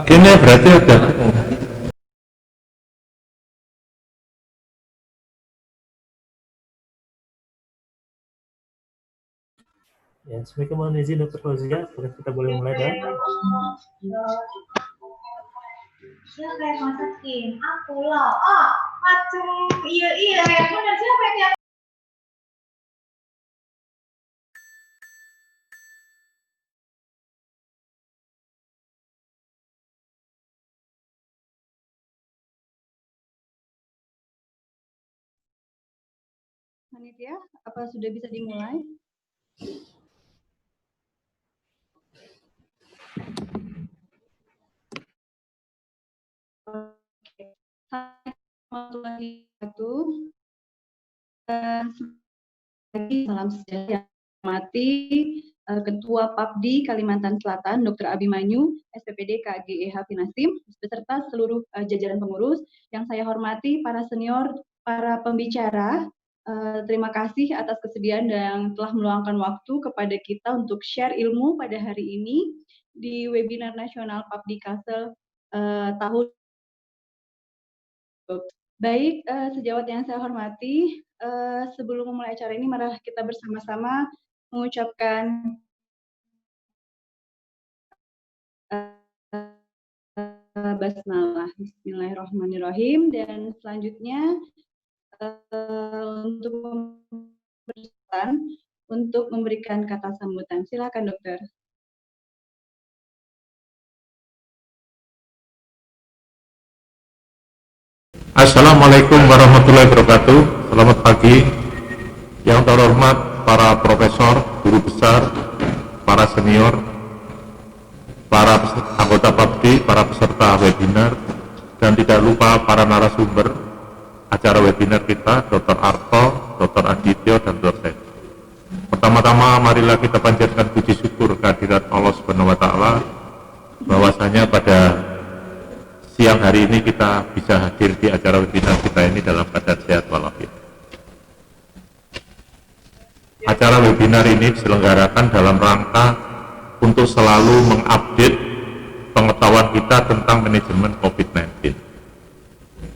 Ini berarti udah. Ya, sebagai mohon izin Dr. Fauzia, kita boleh mulai kan? Siapa yang masakin? Aku loh. Oh, macam iya yang benar. Siapa yang Panitia, apa sudah bisa dimulai? Oke. Salam sejahtera yang hormati Ketua PAPDI Kalimantan Selatan, Dr. Abimanyu, SPPD KGEH Finasim, beserta seluruh jajaran pengurus. Yang saya hormati para senior, para pembicara, terima kasih atas kesediaan dan telah meluangkan waktu kepada kita untuk share ilmu pada hari ini di webinar nasional PAPDI Kalsel tahun. Baik, sejawat yang saya hormati, sebelum memulai acara ini, mari kita bersama-sama mengucapkan basmalah, Bismillahirrahmanirrahim, dan selanjutnya untuk memberikan kata sambutan. Silakan, dokter. Assalamualaikum warahmatullahi wabarakatuh. Selamat pagi. Yang terhormat para profesor, guru besar, para senior, para anggota PAPDI, para peserta webinar, dan tidak lupa para narasumber acara webinar kita, Dr. Arto, Dr. Adityo, dan Dr. Sen. Pertama-tama marilah kita panjatkan puji syukur kehadirat Allah Subhanahu wa Ta'ala bahwasanya pada siang hari ini kita bisa hadir di acara webinar kita ini dalam keadaan sehat walafiat. Acara webinar ini diselenggarakan dalam rangka untuk selalu mengupdate pengetahuan kita tentang manajemen COVID-19.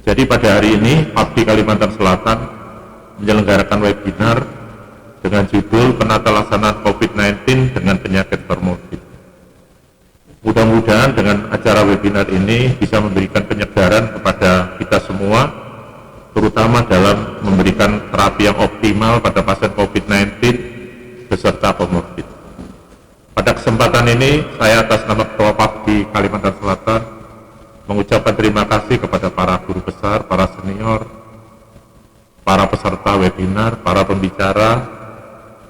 Jadi pada hari ini PAPDI Kalimantan Selatan menyelenggarakan webinar dengan judul Penata Laksanaan COVID-19 dengan Penyakit Komorbid. Mudah-mudahan dengan acara webinar ini bisa memberikan penyegaran kepada kita semua, terutama dalam memberikan terapi yang optimal pada pasien COVID-19 beserta komorbid. Pada kesempatan ini, saya atas nama Ketua PAPDI Kalimantan Selatan mengucapkan terima kasih kepada para guru besar, para senior, para peserta webinar, para pembicara,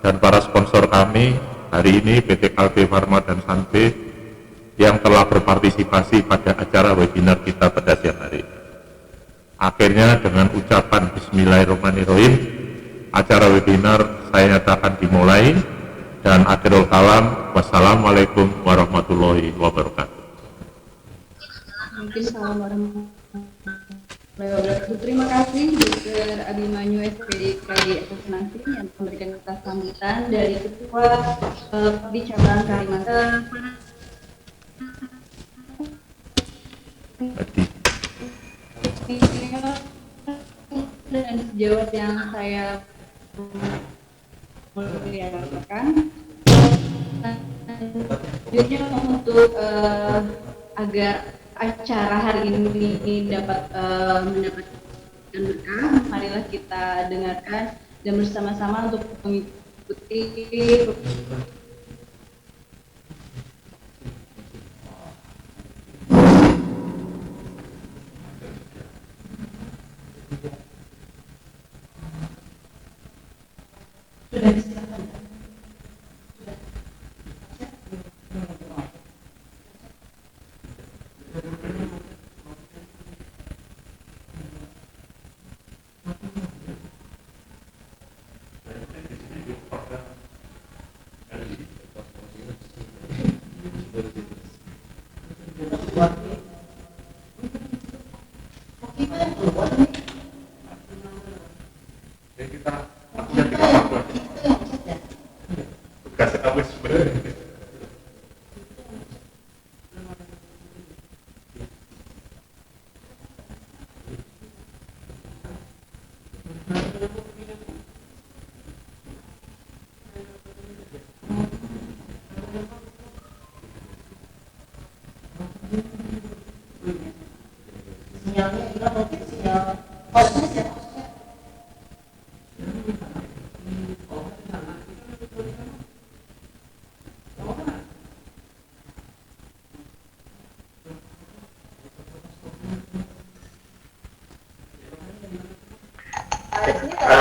dan para sponsor kami hari ini PT Kalbe Farma dan Sanbe yang telah berpartisipasi pada acara webinar kita pada siang hari. Akhirnya dengan ucapan Bismillahirrahmanirrahim, acara webinar saya nyatakan dimulai, dan akhirul kalam, wassalamualaikum warahmatullahi wabarakatuh. Mungkin salam warahmatullahi wabarakatuh. Terima kasih Dr. Abimanyu SPD KGEH Finasim yang memberikan kata sambutan dari Ketua PAPDI Cabang Kalimantan. Dan sejawat yang saya muliakan, selanjutnya untuk agar acara hari ini dapat mendapatkan berkah, marilah kita dengarkan dan bersama-sama untuk mengikuti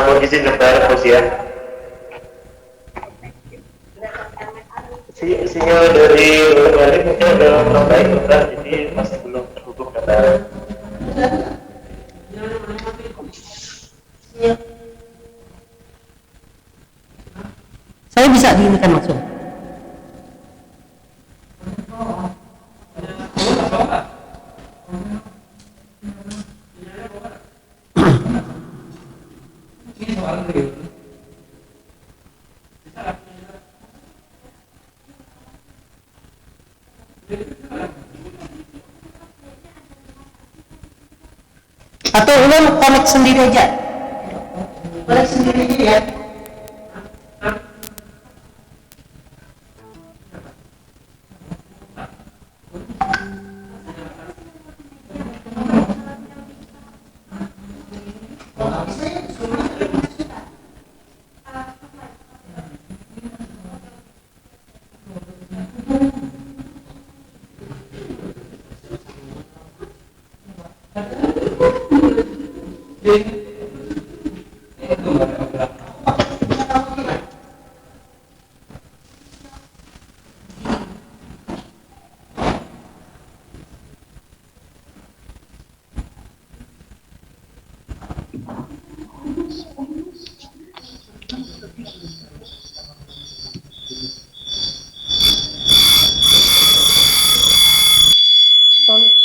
Mohon izin sebentar, Bos ya. Sinyal dari Dr. Meli mungkin ada kurang baik, Dokter, jadi masih belum terhubung dengan. Saya bisa diinikan langsung. Atau ulun connect sendiri aja. Connect sendiri aja ya.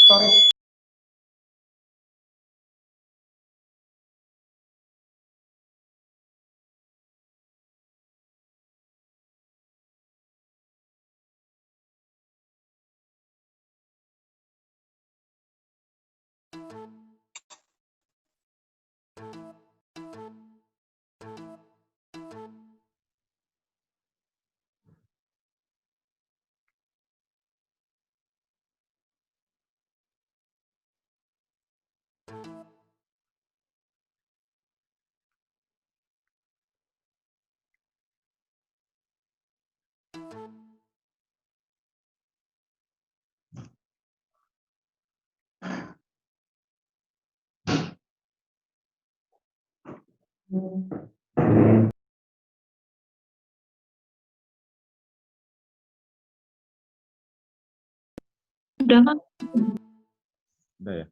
Sorry. Udah kan? Udah ya.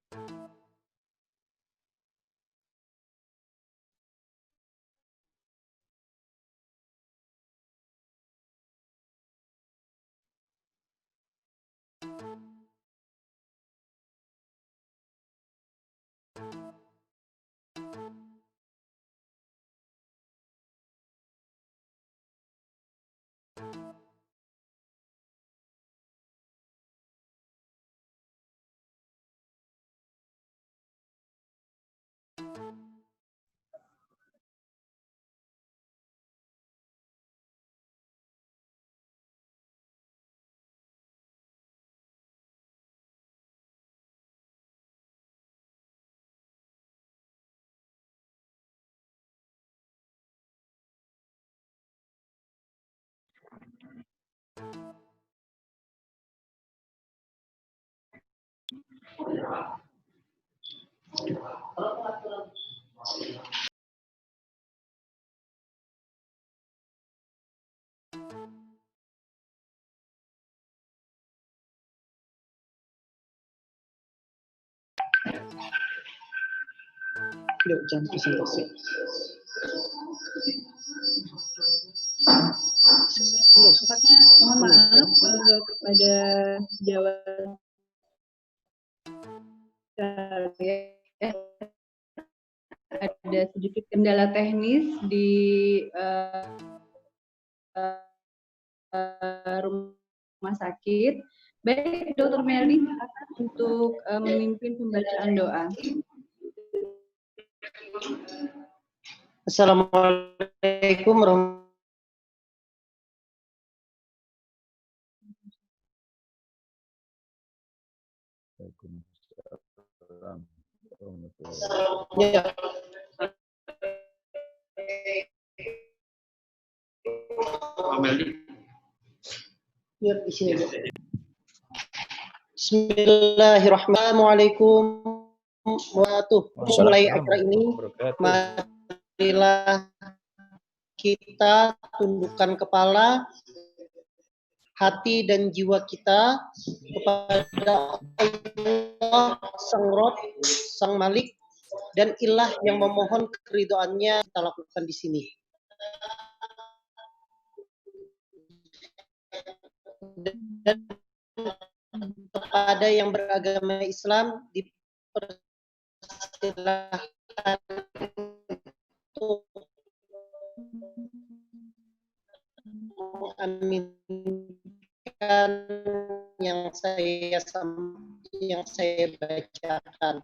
Yuk, jam presentasi. Mohon maaf kepada Jawa ada sedikit kendala teknis di rumah sakit. Baik, Dr. Meli, silakan untuk memimpin pembacaan doa. Assalamualaikum warahmatullahi Waalaikumsalam Ya. Ya, di sini aja. Bismillahirrahmanirrahim. Mulai acara ini, marilah kita tundukkan kepala, hati dan jiwa kita kepada Allah, Sang Rob, Sang Malik, dan Ilah yang memohon keridhaannya kita lakukan di sini. Dan kepada yang beragama Islam dipersilahkan untuk mengaminkan yang saya bacakan.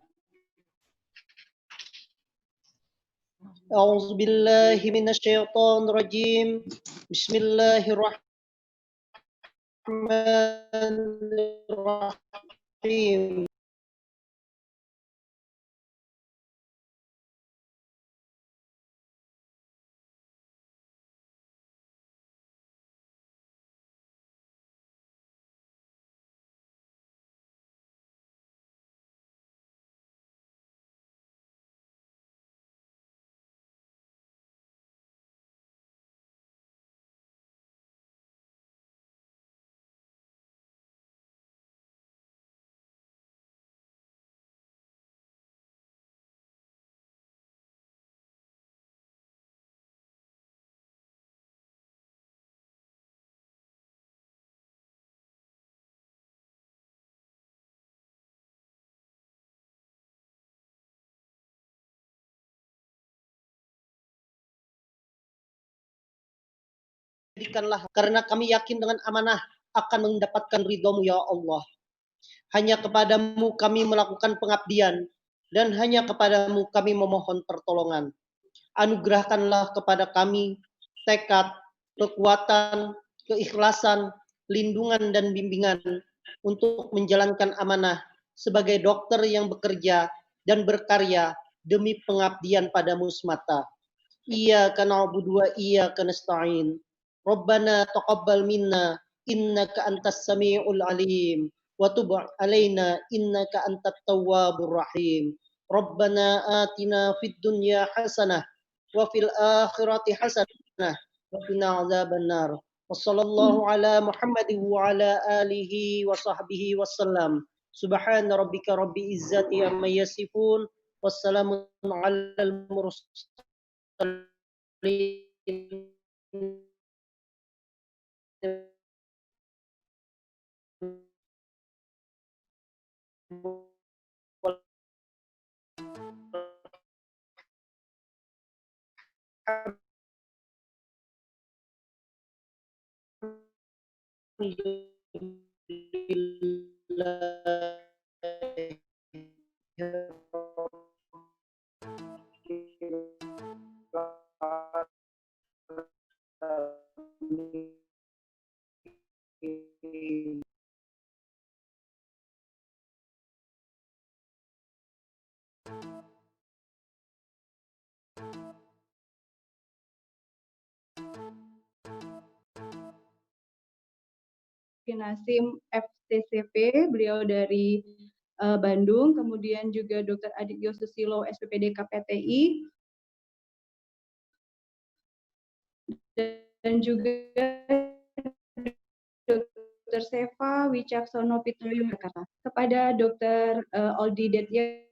A'udzu billahi minasyaitonir rajim. Bismillahirrahmanirrahim. Jadikanlah karena kami yakin dengan amanah akan mendapatkan ridhamu ya Allah. Hanya kepadamu kami melakukan pengabdian dan hanya kepadamu kami memohon pertolongan. Anugerahkanlah kepada kami tekad, kekuatan, keikhlasan, lindungan dan bimbingan untuk menjalankan amanah sebagai dokter yang bekerja dan berkarya demi pengabdian padamu semata. Iyyaka na'budu wa iyyaka nasta'in. Rabbana taqabbal minna innaka antas samiul alim wa tub alaina innaka antat tawwabur rahim. Rabbana atina fid dunya hasanah wa fil akhirati hasanah wa qina adzabannar. Wassallallahu ala Muhammadin wa ala alihi wa sahbihi wasallam. Subhana rabbika rabbil izzati amma yasifun. Wassalamun alal mursalin. Nasim FTCP, beliau dari Bandung, kemudian juga Dr. Adityo Susilo, SPPD KPTI, dan juga Dr. Seva Wicaksono Pitroyo Jakarta. Kepada Dr. Oldi Detya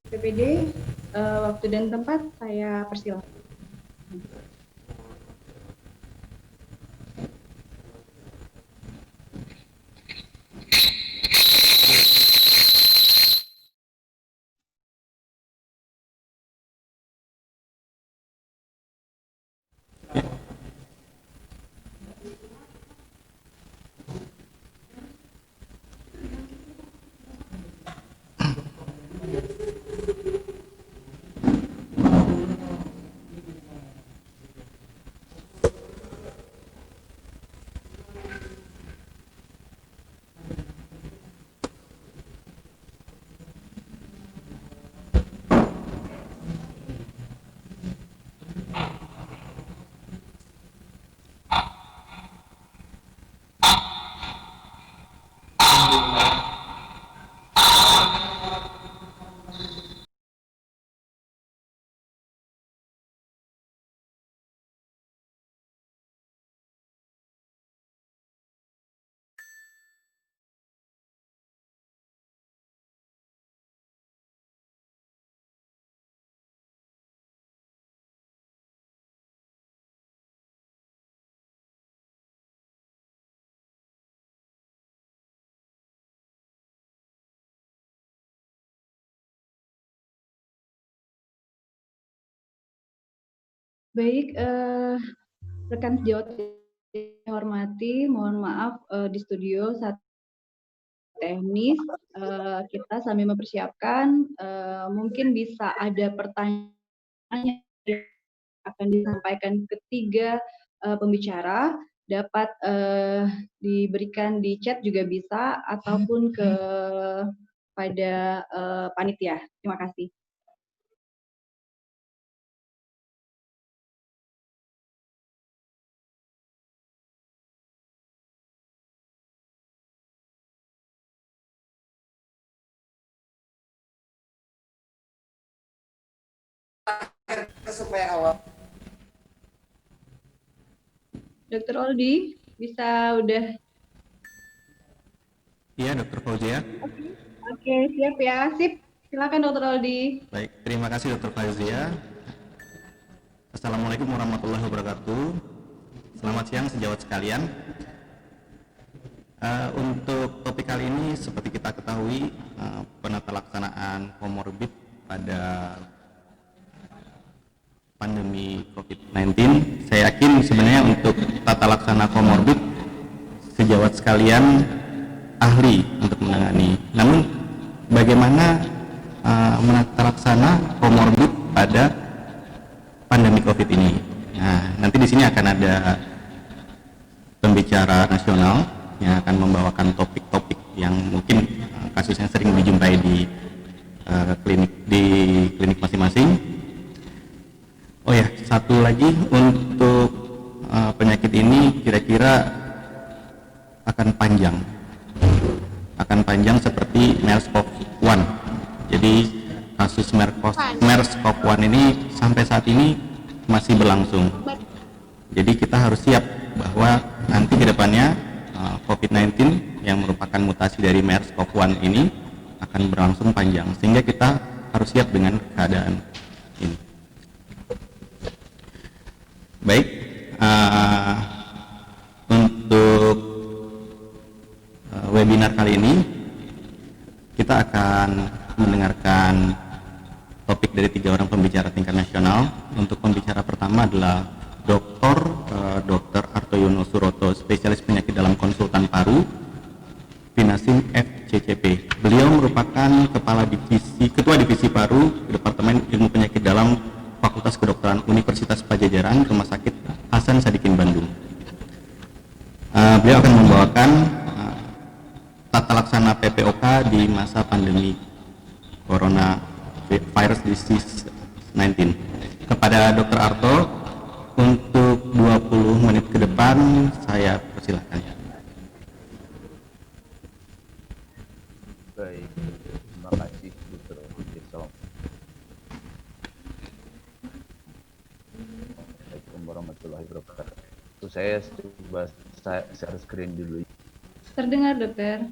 SPPD, waktu dan tempat saya persilakan. Baik, rekan sejawat yang saya hormati, mohon maaf di studio saat teknis kita sambil mempersiapkan, mungkin bisa ada pertanyaan yang akan disampaikan ketiga pembicara dapat diberikan di chat juga bisa ataupun pada panitia. Terima kasih. Dr. Oldi, bisa udah? Iya, Dr. Fauzia. Oke, siap ya. Sip, silakan Dr. Oldi. Baik, terima kasih Dr. Fauzia. Assalamualaikum warahmatullahi wabarakatuh. Selamat siang sejawat sekalian. Untuk topik kali ini, seperti kita ketahui, penata laksanaan komorbid pada pandemi COVID-19. Saya yakin sebenarnya untuk tata laksana komorbid, sejawat sekalian ahli untuk menangani. Namun, bagaimana menata laksana komorbid pada pandemi COVID ini? Nah, nanti di sini akan ada pembicara nasional yang akan membawakan topik-topik yang mungkin kasusnya sering dijumpai di klinik masing-masing. Oh ya, satu lagi untuk penyakit ini kira-kira akan panjang seperti MERS-CoV-1. Jadi kasus MERS-CoV-1 ini sampai saat ini masih berlangsung. Jadi kita harus siap bahwa nanti ke depannya COVID-19 yang merupakan mutasi dari MERS-CoV-1 ini akan berlangsung panjang, sehingga kita harus siap dengan keadaan ini. Baik, untuk webinar kali ini kita akan mendengarkan topik dari 3 orang pembicara tingkat nasional. Untuk pembicara pertama adalah Dr. Artoyono Suroto, spesialis penyakit dalam konsultan paru, Pinasim FCCP. Beliau merupakan ketua divisi paru Departemen Ilmu Penyakit Dalam Fakultas Kedokteran Universitas Padjadjaran, Rumah Sakit Hasan Sadikin, Bandung. Beliau akan membawakan tata laksana PPOK di masa pandemi Coronavirus Disease 19. Kepada Dr. Arto, untuk 20 menit ke depan saya persilahkan. Baik, terima kasih Dr. Assalamualaikum warahmatullahi wabarakatuh. Saya coba share screen dulu. Terdengar, dokter.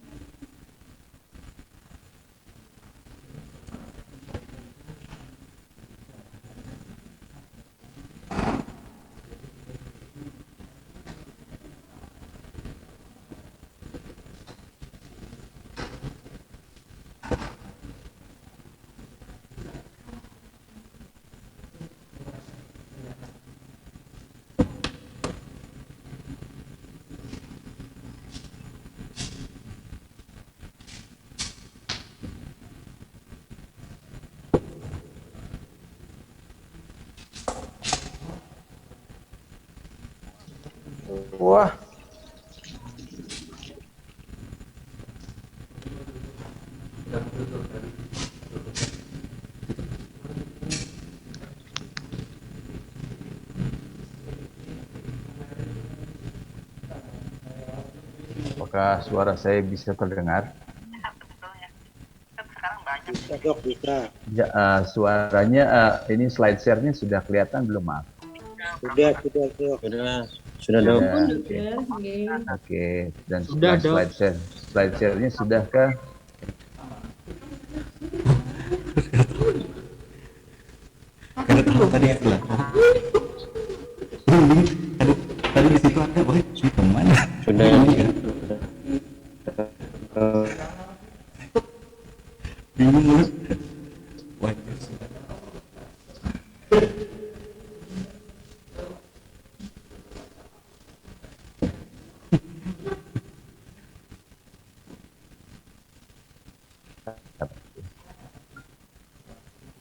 Wah. Apakah suara saya bisa terdengar? Bisa dok, bisa. Ya, suaranya ini slide share-nya sudah kelihatan belum, Mas? Sudah dok. Sudah dok. Oke. Dan Sudah, Dok. slide share-nya sudahkah? Karena tadi setelah tadi di situ ada, boy, ini kemana? Sudah. Bingung lu. Wah,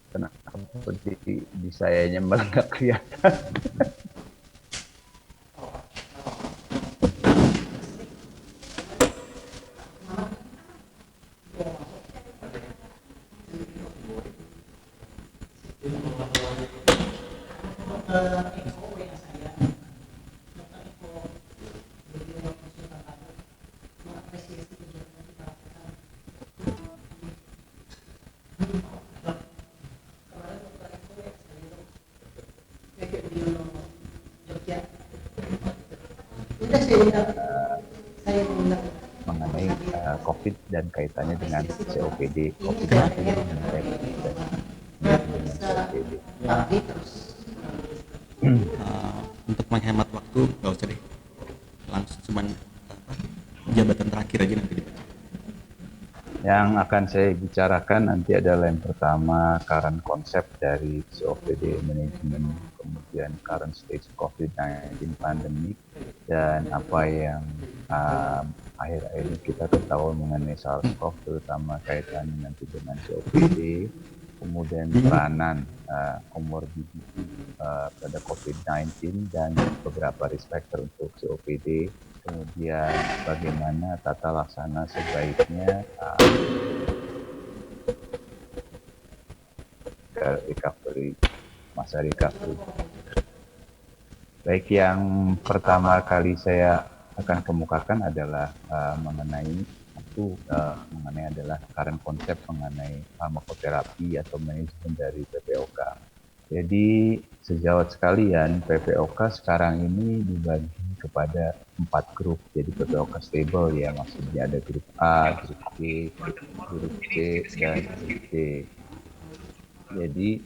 Kenapa di sayanya malah nggak kelihatan? Mengenai COVID dan kaitannya dengan COPD, COVID-19 dan kaitannya dengan COPD. Untuk menghemat waktu nggak usah deh, langsung cuman jabatan terakhir aja nanti dibaca. Yang akan saya bicarakan nanti adalah yang pertama current konsep dari COPD management, kemudian current stage COVID-19 pandemic, dan apa yang akhir-akhir ini kita ketahui mengenai SARS-CoV, terutama kaitannya nanti dengan COPD, kemudian peranan komorbiditi pada COVID-19 dan beberapa risk factor untuk COPD, kemudian bagaimana tata laksana sebaiknya recovery, masa recovery. Baik, yang pertama kali saya akan kemukakan adalah mengenai adalah current konsep mengenai farmakoterapi atau manajemen dari PPOK. Jadi sejawat sekalian, PPOK sekarang ini dibagi kepada 4 grup. Jadi PPOK stable ya, maksudnya ada grup A, grup B, grup C, dan grup D. Jadi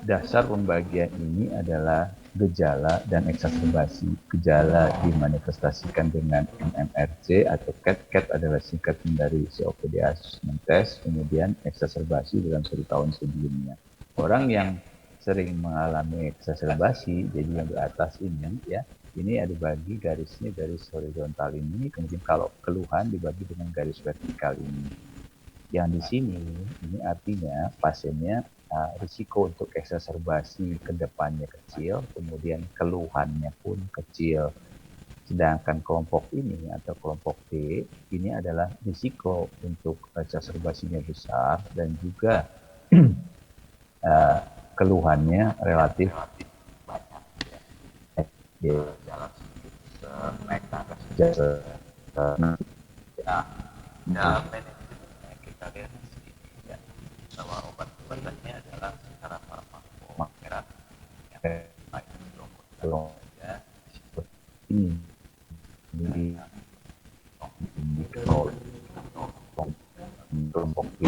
dasar pembagian ini adalah gejala dan eksaserbasi. Gejala dimanifestasikan dengan MMRC atau CAT. CAT adalah singkatan dari COPD Assessment Test, kemudian eksaserbasi dalam 1 tahun sebelumnya. Orang yang sering mengalami eksaserbasi, jadi yang di atas ini ya, ini ada bagi garisnya, garis horizontal ini, kemudian kalau keluhan dibagi dengan garis vertikal ini. Yang di sini, ini artinya pasiennya risiko untuk eksaserbasi ke depannya kecil, kemudian keluhannya pun kecil. Sedangkan kelompok ini atau kelompok D, ini adalah risiko untuk eksaserbasinya besar dan juga keluhannya relatif banyak. Jalan naik tangga saja. Dalam manajemen kita lihat di sini ya, bahwa obat-obatannya adalah secara farmakoterapi ini kelompok B.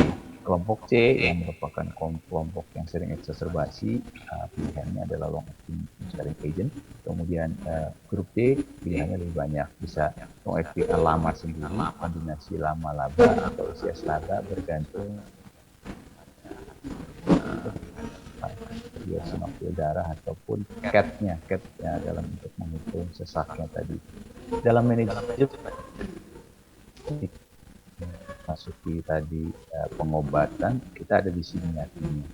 Kelompok C yang merupakan kelompok yang sering eksaserbasi, pilihannya adalah long acting sparing agent. Kemudian grup D pilihannya lebih banyak, bisa long acting lama sendiri, kombinasi lama laba atau usias laba bergantung eosinofil darah ataupun CAT-nya dalam untuk menghitung sesaknya tadi. Dalam manajemen masuki tadi pengobatan, kita ada di sini artinya.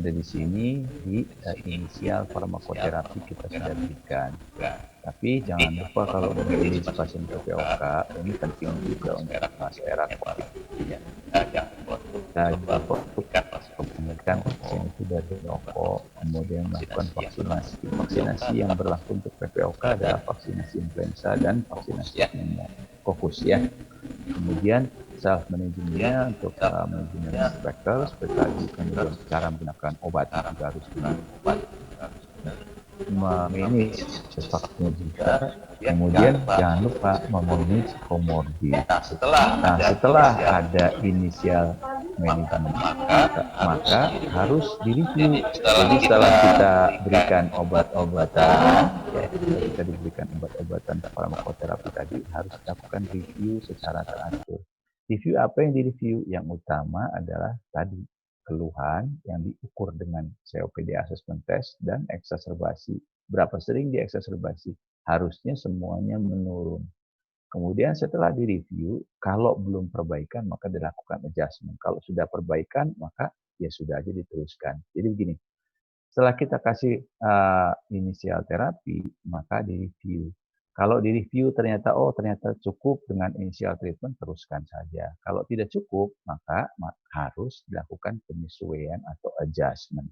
Ada di sini di inisial farmakoterapi kita sudah berikan. Tapi jangan lupa kalau memilih pasien PPOK, ini penting juga untuk masa era COVID. Kita kemudian vaksin itu dari rokok, kemudian melakukan vaksinasi. Vaksinasi yang berlaku untuk PPOK adalah vaksinasi influenza dan vaksinasi pneumokokus ya. Kemudian self manajemennya untuk manajemen factor seperti tadi, kemudian cara menggunakan obat juga harus obat memanage sesaknya juga, kemudian jangan lupa memanage komorbid. Nah, setelah ada inisial manajemen maka harus direview. Jadi setelah kita berikan obat-obatan, ya, kita diberikan obat-obatan farmakoterapi tadi, harus dilakukan review secara teratur. Review apa yang direview? Yang utama adalah tadi keluhan yang diukur dengan COPD Assessment Test dan eksaserbasi. Berapa sering dieksaserbasi? Harusnya semuanya menurun. Kemudian setelah direview, kalau belum perbaikan maka dilakukan adjustment. Kalau sudah perbaikan maka ya sudah aja diteruskan. Jadi begini, setelah kita kasih inisial terapi, maka direview. Kalau direview ternyata ternyata cukup dengan inisial treatment, teruskan saja. Kalau tidak cukup, maka harus dilakukan penyesuaian atau adjustment.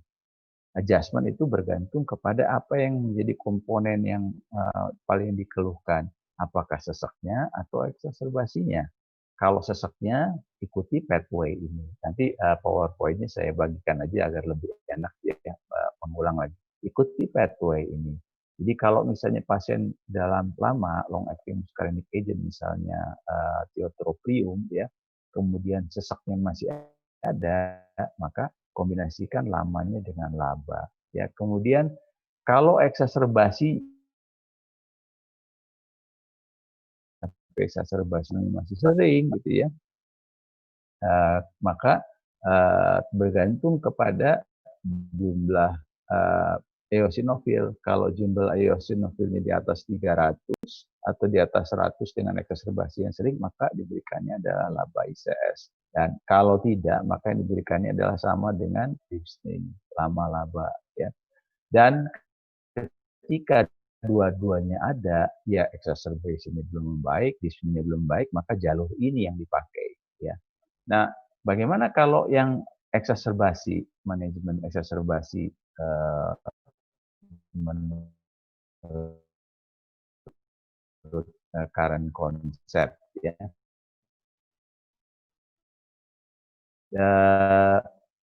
Adjustment itu bergantung kepada apa yang menjadi komponen yang paling dikeluhkan. Apakah sesaknya atau eksaserbasinya. Kalau sesaknya, ikuti pathway ini. Nanti PowerPoint-nya saya bagikan aja agar lebih enak ya, mengulang lagi. Ikuti pathway ini. Jadi kalau misalnya pasien dalam lama long acting muscarinic agent misalnya tiotropium ya, kemudian sesaknya masih ada, maka kombinasikan lamanya dengan laba. Ya, kemudian kalau eksaserbasi masih sering gitu ya, maka bergantung kepada jumlah eosinofil. Kalau jumlah eosinofilnya di atas 300 atau di atas 100 dengan eksaserbasi yang sering, maka diberikannya adalah laba ICS. Dan kalau tidak, maka yang diberikannya adalah sama dengan Dyspnea, laba ya. Dan ketika dua-duanya ada, ya exacerbation-nya belum membaik, dyspnea belum baik, maka jalur ini yang dipakai ya. Nah, bagaimana kalau yang eksaserbasi, manajemen eksaserbasi menurut current konsep ya.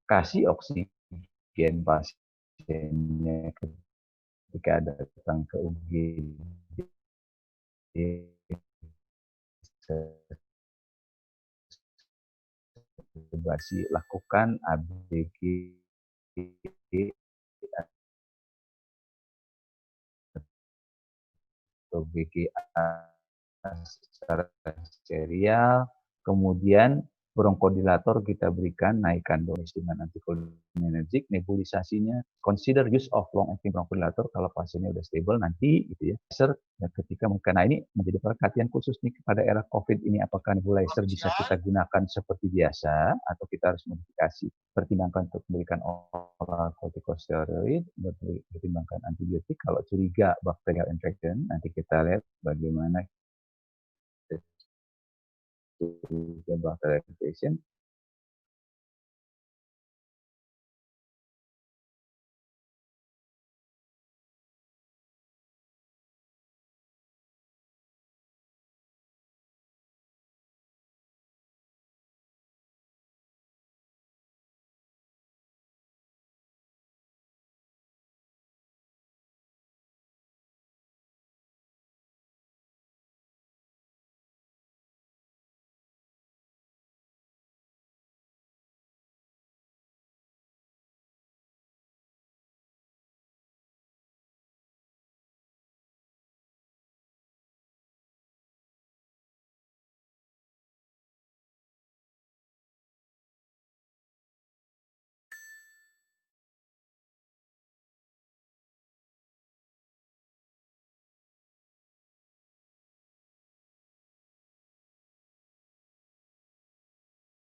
Kasih oksigen pasiennya ketika datang ke UGD, lakukan ABG atau BGA secara serial, kemudian bronkodilator kita berikan, naikkan dosis dengan antikolinergik, nebulisasinya, consider use of long-acting bronkodilator kalau pasiennya udah stable nanti gitu ya. Ketika mungkin, nah ini menjadi perhatian khusus nih pada era COVID ini, apakah nebulizer bisa kita gunakan seperti biasa atau kita harus modifikasi. Pertimbangkan untuk memberikan oral corticosteroid, pertimbangkan antibiotik. Kalau curiga bacterial infection, nanti kita lihat bagaimana bacterial infection.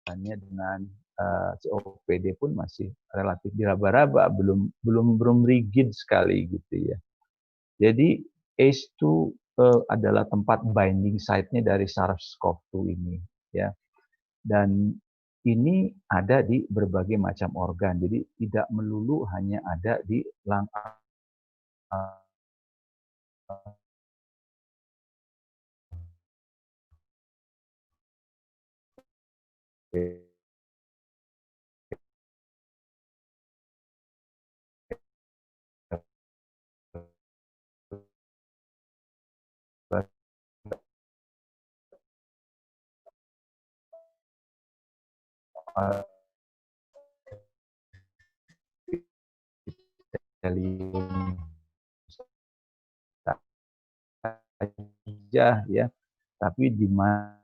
Hanya dengan COPD pun masih relatif diraba-raba, belum rigid sekali gitu ya. Jadi ACE2 adalah tempat binding site-nya dari SARS-CoV-2 ini ya. Dan ini ada di berbagai macam organ. Jadi tidak melulu hanya ada di saja ya, tapi di mana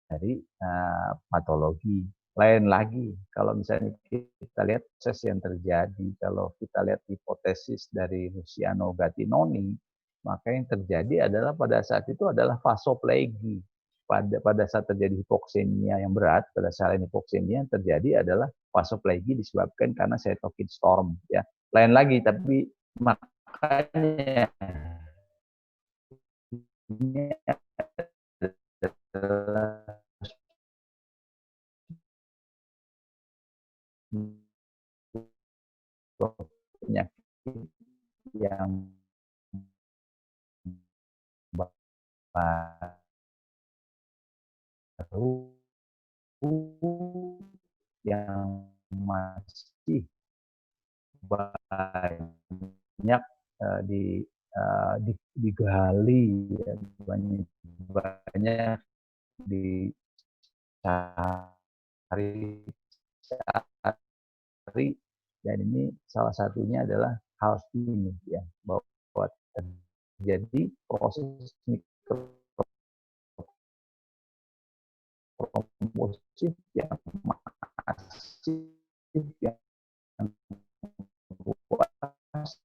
dari patologi. Lain lagi, kalau misalnya kita lihat proses yang terjadi, kalau kita lihat hipotesis dari Luciano Gattinoni, maka yang terjadi adalah pada saat itu adalah vasoplegi. Pada saat terjadi hipoksemia yang berat, pada saat hipoksemia yang terjadi adalah vasoplegi disebabkan karena cytokine storm. Ya, lain lagi, tapi makanya ini adalah penyakit yang baru yang masih banyak digali, ya, banyak dicari, dan ini salah satunya adalah hal ini, ya, bahwa terjadi proses mikrotrombosit yang masif yang luas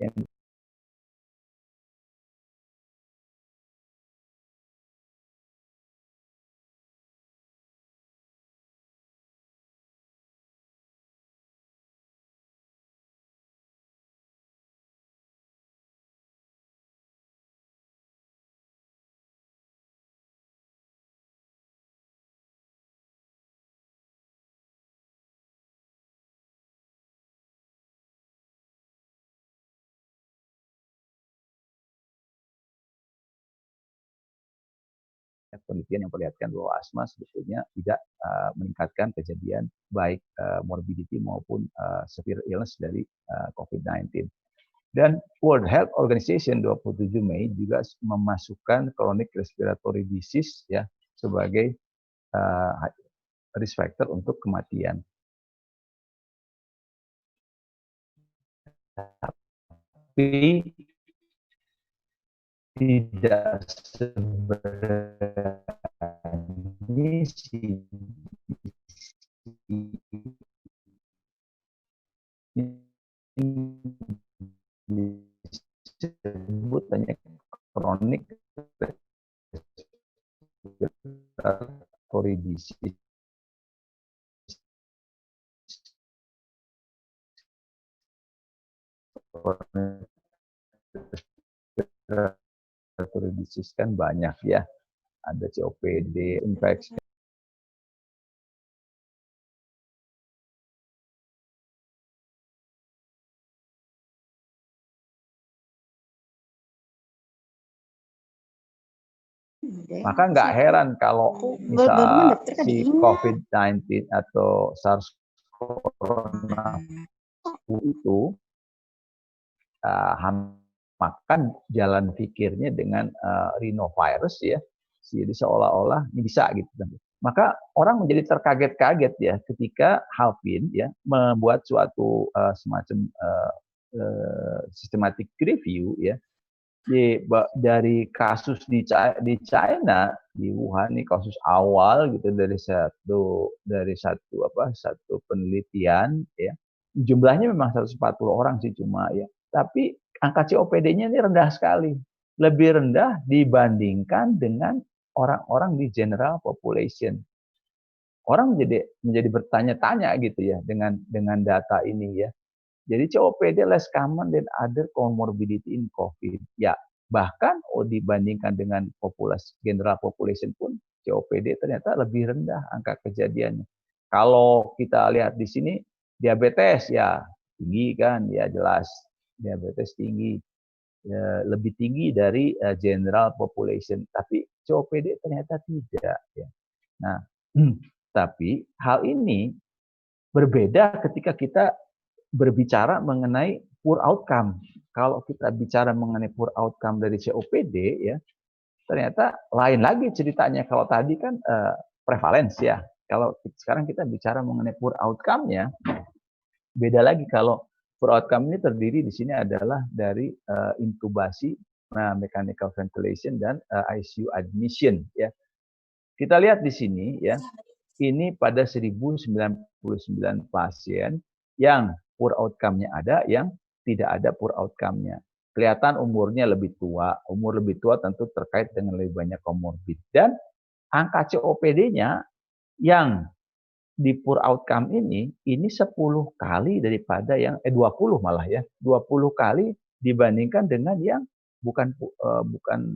yang penelitian yang memperlihatkan bahwa asma sebetulnya tidak meningkatkan kejadian baik morbidity maupun severe illness dari COVID-19. Dan World Health Organization 27 Mei juga memasukkan chronic respiratory disease, ya, sebagai risk factor untuk kematian. Tapi tidak seberani disebut hanya chronic respiratory disease. Respiratory disease kan banyak, ya, ada COPD, infeksi. Maka nggak heran kalau misal si COVID-19 atau SARS-CoV itu makan jalan pikirnya dengan rhinovirus, ya, jadi seolah-olah ini bisa gitu. Maka orang menjadi terkaget-kaget, ya, ketika Halpin, ya, membuat suatu semacam systematic review, ya, dari kasus di China, di Wuhan, ini kasus awal gitu, dari satu penelitian, ya, jumlahnya memang 140 orang sih cuma, ya, tapi angka COPD-nya ini rendah sekali, lebih rendah dibandingkan dengan orang-orang di general population. Orang menjadi bertanya-tanya gitu, ya, dengan data ini, ya. Jadi COPD less common than other comorbidity in COVID. Ya, bahkan dibandingkan dengan general population pun COPD ternyata lebih rendah angka kejadiannya. Kalau kita lihat di sini diabetes ya tinggi kan, ya jelas diabetes tinggi, ya, lebih tinggi dari general population. Tapi COPD ternyata tidak. Ya. Nah, tapi hal ini berbeda ketika kita berbicara mengenai poor outcome. Kalau kita bicara mengenai poor outcome dari COPD, ya ternyata lain lagi ceritanya. Kalau tadi kan prevalence ya. Kalau sekarang kita bicara mengenai poor outcome-nya, beda lagi. Kalau poor outcome ini terdiri di sini adalah dari intubasi, mechanical ventilation, dan ICU admission. Ya, kita lihat di sini ya. Ini pada 1099 pasien yang poor outcome-nya ada, yang tidak ada poor outcome-nya. Kelihatan umurnya lebih tua. Umur lebih tua tentu terkait dengan lebih banyak komorbid. Dan angka COPD-nya yang di poor outcome ini 10 kali daripada yang 20 malah ya. 20 kali dibandingkan dengan yang bukan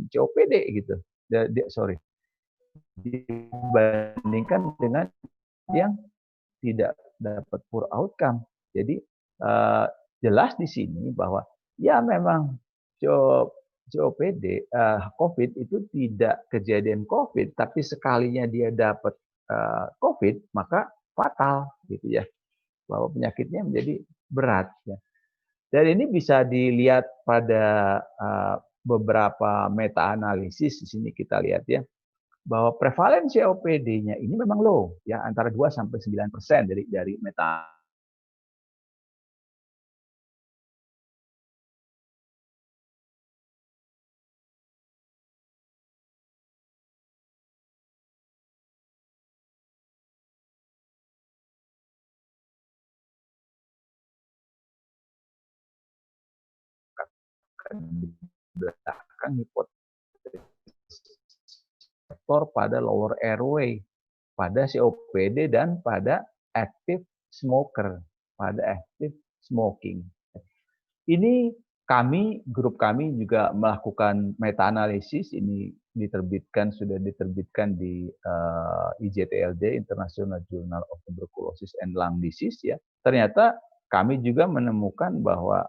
COPD gitu. Sorry. Dibandingkan dengan yang tidak dapat poor outcome. Jadi jelas di sini bahwa ya memang COPD, COVID itu tidak kejadian COVID, tapi sekalinya dia dapat COVID maka fatal gitu ya, bahwa penyakitnya menjadi berat. Ya. Dan ini bisa dilihat pada beberapa meta-analisis. Di sini kita lihat ya, bahwa prevalensi COPD-nya ini memang low, ya antara 2 sampai 9% dari meta. Di belakang hipotesis pada lower airway, pada COPD, dan pada active smoker, pada active smoking. Ini grup kami juga melakukan meta-analisis. Ini sudah diterbitkan di IJTLD, International Journal of Tuberculosis and Lung Disease. Ya, ternyata kami juga menemukan bahwa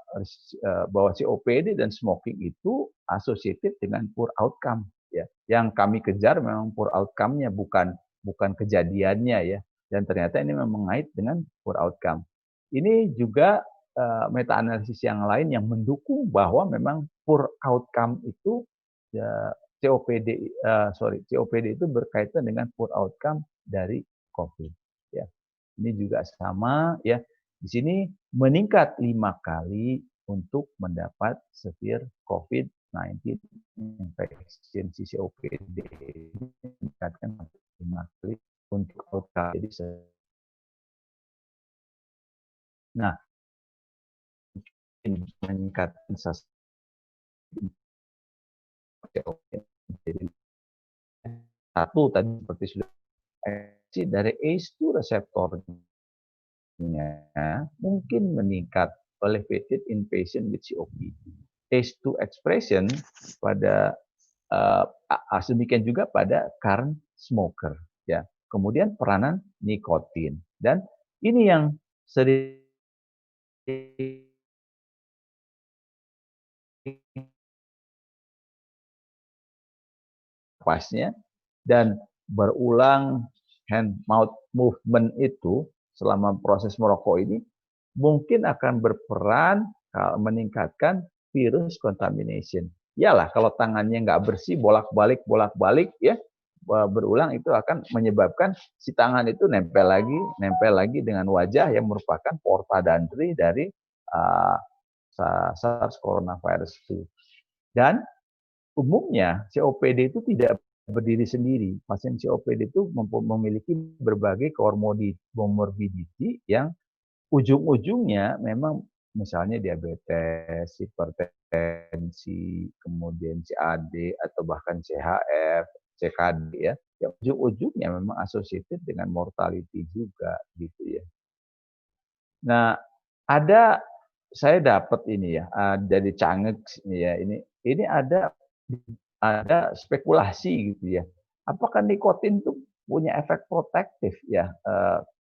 COPD dan smoking itu associated dengan poor outcome. Ya, yang kami kejar memang poor outcome-nya, bukan kejadiannya ya. Dan ternyata ini memang mengait dengan poor outcome. Ini juga meta-analisis yang lain yang mendukung bahwa memang poor outcome itu ya, COPD itu berkaitan dengan poor outcome dari COVID. Ya, ini juga sama ya. Di sini meningkat 5 kali untuk mendapat severe COVID-19 infection. COPD meningkatkan 5 kali untuk outcome. Nah, meningkatkan satu tadi seperti sudah dari ACE2 reseptornya mungkin meningkat, elevated in patient with COPD. ACE2 expression pada demikian juga pada current smoker ya. Kemudian peranan nikotin, dan ini yang sering pasnya, dan berulang hand mouth movement itu selama proses merokok ini mungkin akan berperan meningkatkan virus contamination. Iyalah, kalau tangannya nggak bersih, bolak-balik ya, berulang, itu akan menyebabkan si tangan itu nempel lagi dengan wajah yang merupakan porta d'entry dari SARS coronavirus 2. Dan umumnya COPD itu tidak berdiri sendiri. Pasien COPD itu memiliki berbagai komorbiditi yang ujung-ujungnya memang misalnya diabetes, hipertensi, kemudian CAD, atau bahkan CHF, CKD ya. Yang ujung-ujungnya memang associated dengan mortality juga gitu ya. Nah, saya dapat ini ya, dari Cangex ya, ini ada spekulasi gitu ya. apakah nikotin itu punya efek protektif ya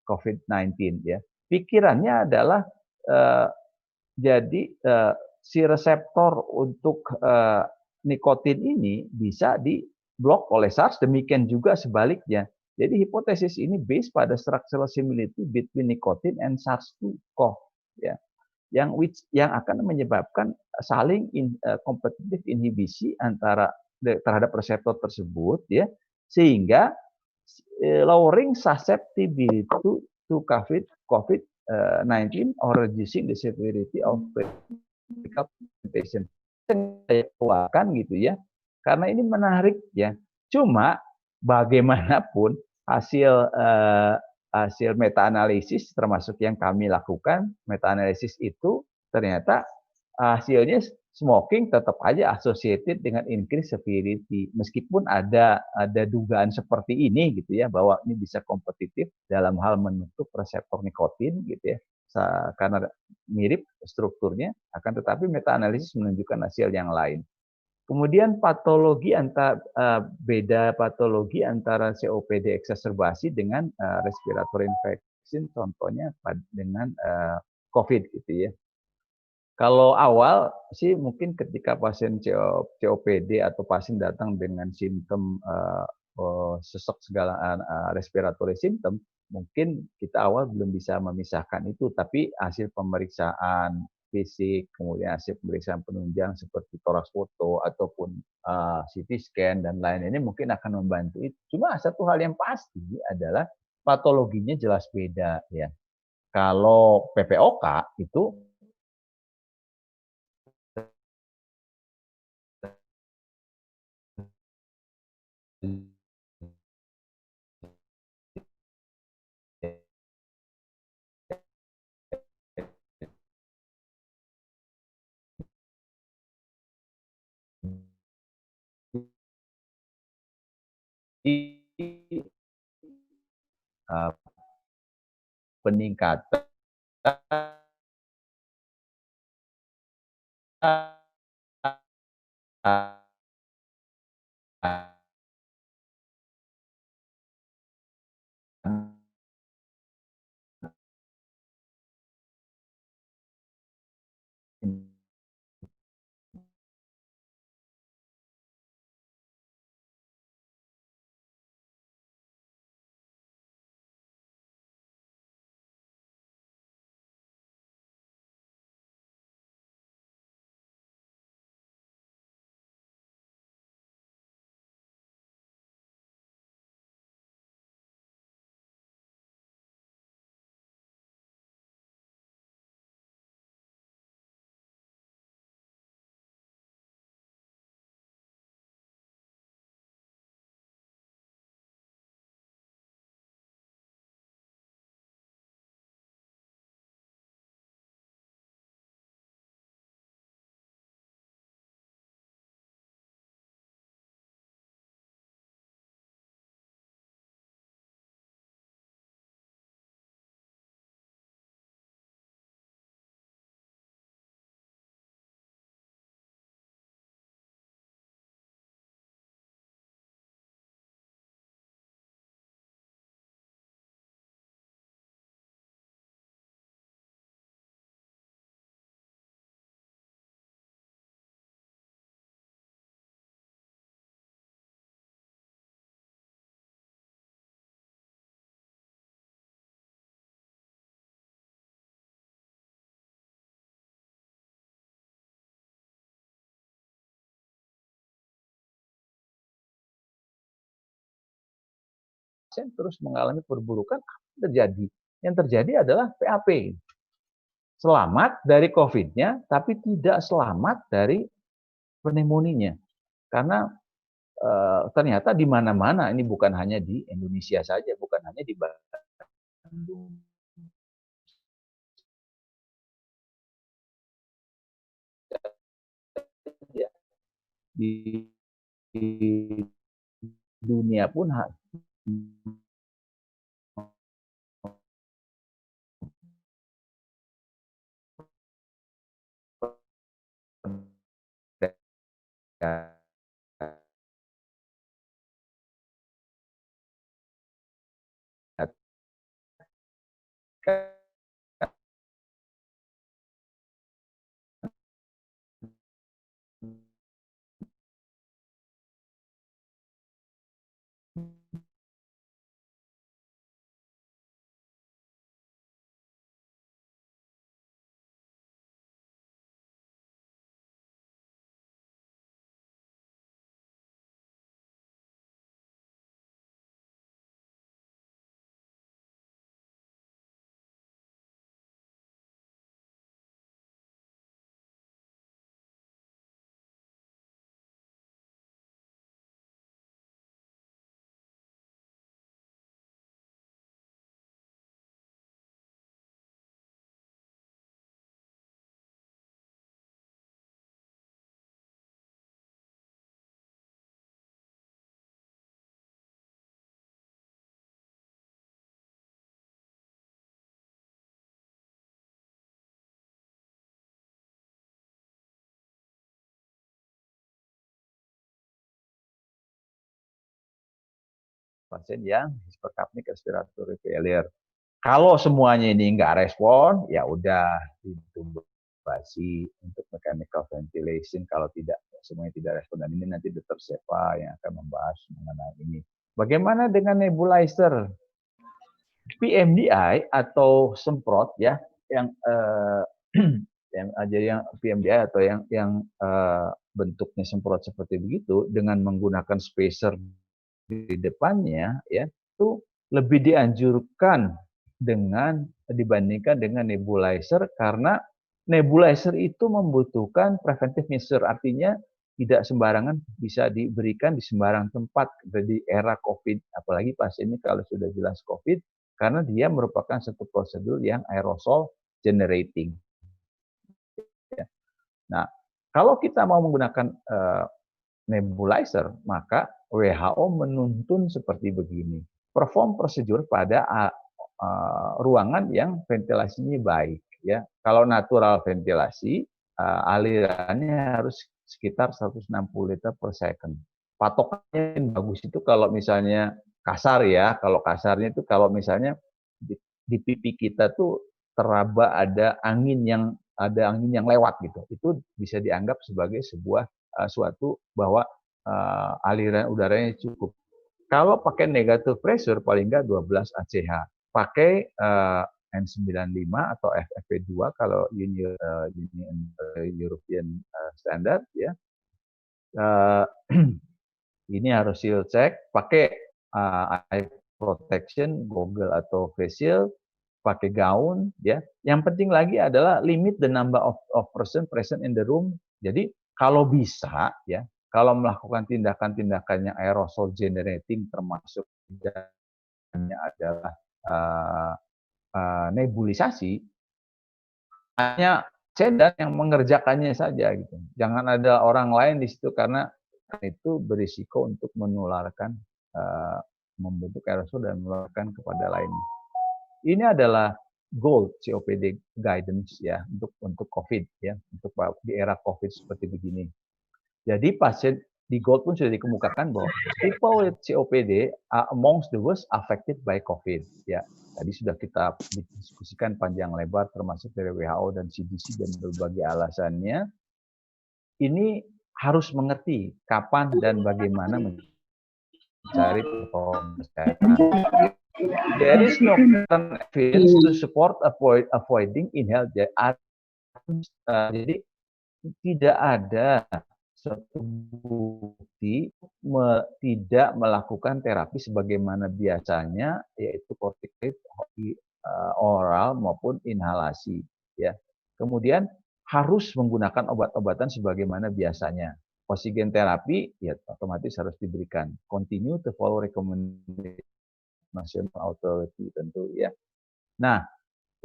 COVID-19 ya? Pikirannya adalah eh, jadi si reseptor untuk nikotin ini bisa diblok oleh SARS, demikian juga sebaliknya. Jadi hipotesis ini based pada structural similarity between nicotine and SARS-CoV ya, yang akan menyebabkan saling kompetitif inhibisi antara terhadap reseptor tersebut ya, sehingga lowering susceptibility to COVID-19 or reducing the severity of medical patient. Saya keluarkan gitu ya, karena ini menarik ya. Cuma bagaimanapun hasil hasil meta analisis termasuk yang kami lakukan, meta analisis itu ternyata hasilnya smoking tetap aja associated dengan increased severity, meskipun ada dugaan seperti ini gitu ya, bahwa ini bisa kompetitif dalam hal menutup reseptor nikotin gitu ya, karena mirip strukturnya, akan tetapi meta analisis menunjukkan hasil yang lain. Kemudian patologi beda patologi antara COPD eksaserbasi dengan respiratory infection, contohnya dengan COVID gitu ya. Kalau awal sih mungkin ketika pasien COPD atau pasien datang dengan simptom sesek segala respiratory symptom, mungkin kita awal belum bisa memisahkan itu, tapi hasil pemeriksaan fisik, kemudian hasil pemeriksaan penunjang seperti thorax foto ataupun CT scan dan lain ini mungkin akan membantu itu. Cuma satu hal yang pasti adalah patologinya jelas beda ya. Kalau PPOK itu peningkatan terus mengalami perburukan, terjadi. Yang terjadi adalah PAP. Selamat dari COVID-nya, tapi tidak selamat dari pneumonia. Karena ternyata di mana-mana, ini bukan hanya di Indonesia saja, bukan hanya di Bandung, di dunia pun pasien yang hypercapnic respiratory failure. Kalau semuanya ini nggak respon, ya udah intubasi untuk mechanical ventilation. Kalau tidak semuanya tidak respon, dan ini nanti Dr. Seva yang akan membahas mengenai ini. Bagaimana dengan nebulizer? PMDI atau semprot ya, yang PMDI atau yang bentuknya semprot seperti begitu dengan menggunakan spacer di depannya ya, itu lebih dianjurkan dibandingkan dengan nebulizer, karena nebulizer itu membutuhkan preventive measure, artinya tidak sembarangan bisa diberikan di sembarang tempat di era COVID, apalagi pasien ini kalau sudah jelas COVID, karena dia merupakan satu prosedur yang aerosol generating. Nah, kalau kita mau menggunakan nebulizer, maka WHO menuntun seperti begini. Perform prosedur pada ruangan yang ventilasinya baik. Ya, kalau natural ventilasi, alirannya harus sekitar 160 liter per second. Patokannya yang bagus itu kalau misalnya kasar ya, kalau kasarnya itu kalau misalnya di pipi kita tuh teraba ada angin yang lewat gitu, itu bisa dianggap sebagai sebuah suatu bahwa aliran udaranya cukup. Kalau pakai negative pressure paling enggak 12 ACH. Pakai N95 atau FFP2 kalau European Standard ya. Ini harus seal check, pakai eye protection, goggle atau face shield, pakai gaun ya. Yang penting lagi adalah limit the number of person present in the room. Jadi kalau bisa ya, kalau melakukan tindakan-tindakan yang aerosol generating, termasuk adalah nebulisasi, hanya sedan yang mengerjakannya saja gitu. Jangan ada orang lain di situ, karena itu berisiko untuk menularkan, membentuk aerosol dan menularkan kepada lainnya. Ini adalah gold COPD guidance ya untuk COVID ya, untuk di era COVID seperti begini. Jadi pasien di gold pun sudah dikemukakan bahwa people with COPD are amongst the worst affected by COVID ya. Tadi sudah kita diskusikan panjang lebar termasuk dari WHO dan CDC dan berbagai alasannya. Ini harus mengerti kapan dan bagaimana mencari performance. There is no evidence to support avoiding inhaled. Jadi tidak ada suatu bukti tidak melakukan terapi sebagaimana biasanya, yaitu corticoid oral maupun inhalasi ya. Kemudian harus menggunakan obat-obatan sebagaimana biasanya. Oksigen terapi ya otomatis harus diberikan. Continue to follow recommendation National Authority tentu ya. Nah,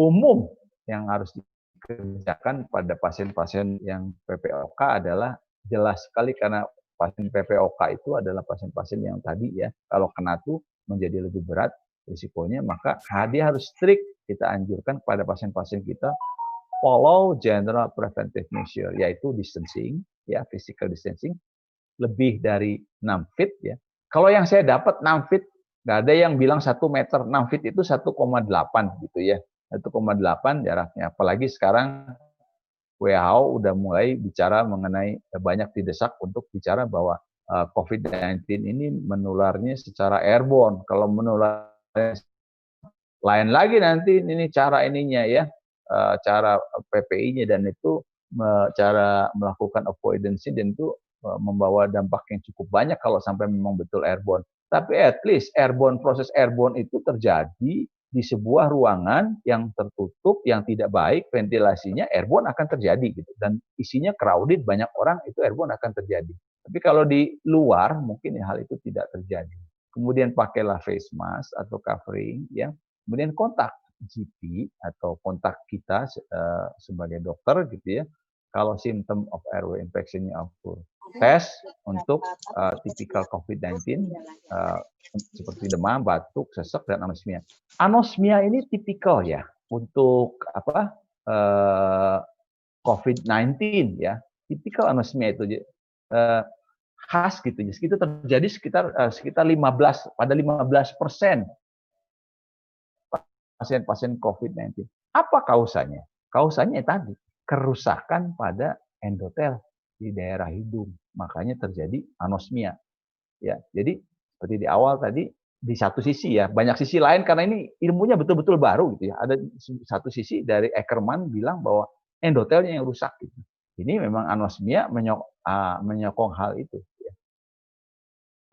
umum yang harus dikerjakan pada pasien-pasien yang PPOK adalah jelas sekali, karena pasien PPOK itu adalah pasien-pasien yang tadi ya, kalau kena tuh menjadi lebih berat risikonya, maka dia harus strict. Kita anjurkan kepada pasien-pasien kita follow general preventive measure, yaitu distancing ya, physical distancing lebih dari 6 feet ya. Kalau yang saya dapat 6 feet, nggak ada yang bilang 1 meter, 6 feet itu 1,8 gitu ya. 1,8 jaraknya. Apalagi sekarang WHO udah mulai bicara mengenai banyak didesak untuk bicara bahwa COVID-19 ini menularnya secara airborne. Kalau menular lain lagi nanti ini cara ininya ya, cara PPI-nya dan itu cara melakukan avoidance dan itu membawa dampak yang cukup banyak kalau sampai memang betul airborne. Tapi at least proses airborne itu terjadi di sebuah ruangan yang tertutup, yang tidak baik, ventilasinya airborne akan terjadi gitu. Dan isinya crowded, banyak orang, itu airborne akan terjadi. Tapi kalau di luar mungkin hal itu tidak terjadi. Kemudian pakailah face mask atau covering ya. Kemudian kontak GP atau kontak kita sebagai dokter gitu ya. Kalau symptom of airway infection-nya occur, tes untuk tipikal COVID-19 seperti demam, batuk, sesek dan anosmia. Anosmia ini tipikal ya untuk COVID-19 ya. Tipikal anosmia itu khas gitu. Itu terjadi sekitar 15% pasien-pasien COVID-19. Apa kausanya? Kausanya tadi kerusakan pada endotel di daerah hidung. Makanya terjadi anosmia. Ya, jadi seperti di awal tadi di satu sisi ya, banyak sisi lain karena ini ilmunya betul-betul baru gitu ya. Ada satu sisi dari Ackerman bilang bahwa endotelnya yang rusak gitu. Ini memang anosmia menyokong hal itu. Ya.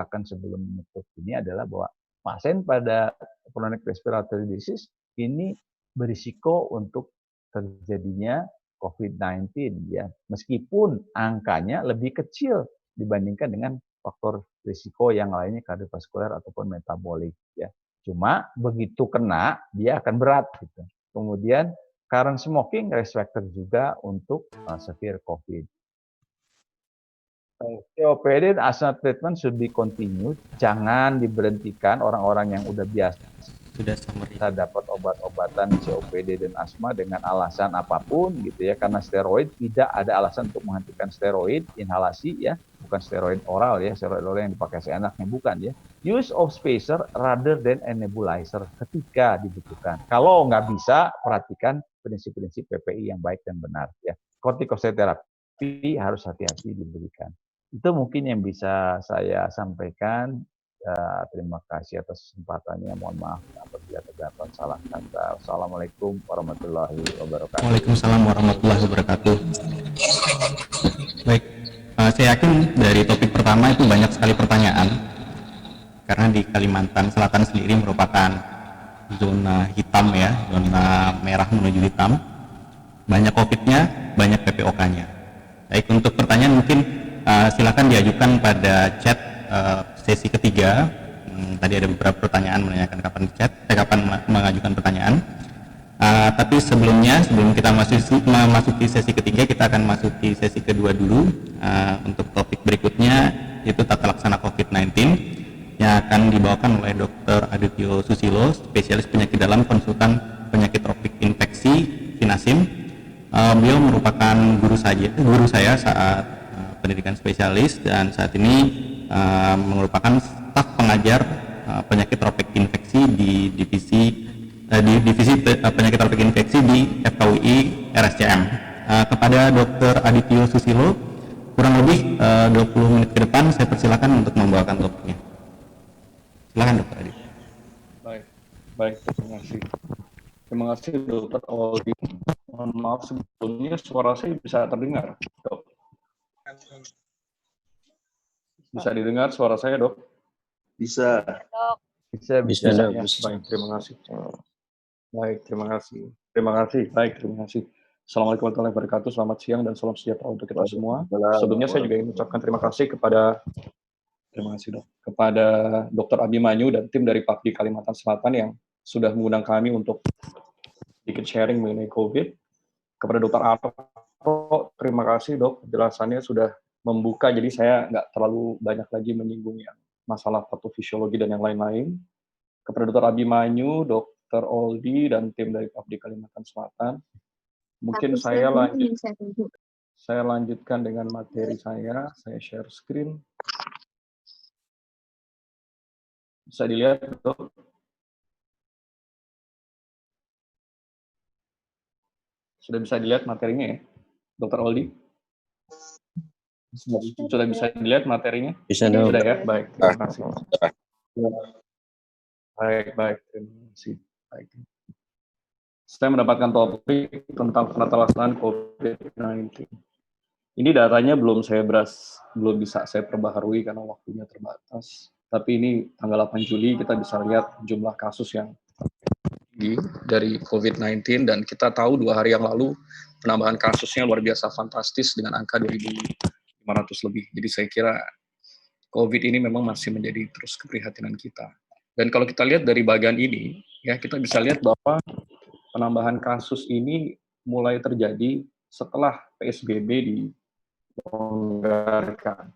Akan sebelum menutup ini adalah bahwa pasien pada chronic respiratory disease ini berisiko untuk terjadinya COVID-19 ya, meskipun angkanya lebih kecil dibandingkan dengan faktor risiko yang lainnya kardiovaskuler ataupun metabolik ya. Cuma begitu kena dia akan berat gitu. Kemudian current smoking risk factor juga untuk severe COVID. COPD dan asthma treatment should be continued. Jangan diberhentikan orang-orang yang udah biasa kita dapat obat-obatan COPD dan asma dengan alasan apapun gitu ya, karena steroid tidak ada alasan untuk menghentikan steroid inhalasi ya, bukan steroid oral ya, steroid oral yang dipakai seenaknya bukan ya. Use of spacer rather than a nebulizer ketika dibutuhkan. Kalau nggak bisa, perhatikan prinsip-prinsip PPI yang baik dan benar ya. Kortikosteroid terapi harus hati-hati diberikan. Itu mungkin yang bisa saya sampaikan. Terima kasih atas kesempatannya. Mohon maaf apabila terdapat salah kata. Assalamualaikum warahmatullahi wabarakatuh. Waalaikumsalam warahmatullahi wabarakatuh. Baik, saya yakin dari topik pertama itu banyak sekali pertanyaan. Karena di Kalimantan Selatan sendiri merupakan zona hitam ya, zona merah menuju hitam. Banyak COVID-nya, banyak PPOK-nya. Baik, untuk pertanyaan mungkin silakan diajukan pada chat sesi ketiga. Tadi ada beberapa pertanyaan menanyakan kapan mengajukan pertanyaan. Tapi sebelum kita memasuki sesi ketiga, kita akan masuki sesi kedua dulu. Untuk topik berikutnya yaitu tata laksana COVID-19 yang akan dibawakan oleh Dr. Adityo Susilo, spesialis penyakit dalam konsultan penyakit tropik infeksi Vinasim. Beliau merupakan guru saya saat pendidikan spesialis dan saat ini merupakan staf pengajar penyakit tropik infeksi di divisi penyakit tropik infeksi di FKUI RSCM. Kepada Dr. Adityo Susilo, kurang lebih 20 menit ke depan saya persilakan untuk membawakan topiknya. Silakan Dr. Adityo. Baik, terima kasih. Terima kasih Dr. Aldi. Mohon maaf sebelumnya suara saya bisa terdengar, Dok. Bisa didengar suara saya, Dok? Bisa. Bisa. Ya. Baik, terima kasih. Terima kasih. Assalamualaikum warahmatullahi wabarakatuh. Selamat siang dan salam sejahtera untuk kita semua. Sebelumnya saya juga ingin mengucapkan terima kasih kepada Dr. Abimanyu dan tim dari PAPDI Kalimantan Selatan yang sudah mengundang kami untuk sedikit sharing mengenai COVID. Kepada Dr. Arto, terima kasih Dok, penjelasannya sudah membuka, jadi saya nggak terlalu banyak lagi menyinggung yang masalah patofisiologi dan yang lain-lain. Kepada Dr. Abimanyu, Dr. Oldi, dan tim dari PAPDI Kalimantan Selatan, mungkin saya lanjutkan dengan materi saya share screen. Bisa dilihat, Dok? Sudah bisa dilihat materinya ya, Dr. Oldi? Sudah bisa dilihat materinya? Bisa dong. Sudah ya, baik. Terima kasih. Ya. Baik. Terima kasih. Baik. Saya mendapatkan topik tentang penata laksanaan COVID-19. Ini datanya belum bisa saya perbaharui karena waktunya terbatas. Tapi ini tanggal 8 Juli kita bisa lihat jumlah kasus yang tinggi dari COVID-19 dan kita tahu 2 hari yang lalu penambahan kasusnya luar biasa fantastis dengan angka 2.500 lebih. Jadi saya kira COVID ini memang masih menjadi terus keprihatinan kita. Dan kalau kita lihat dari bagian ini, ya kita bisa lihat bahwa penambahan kasus ini mulai terjadi setelah PSBB dilonggarkan.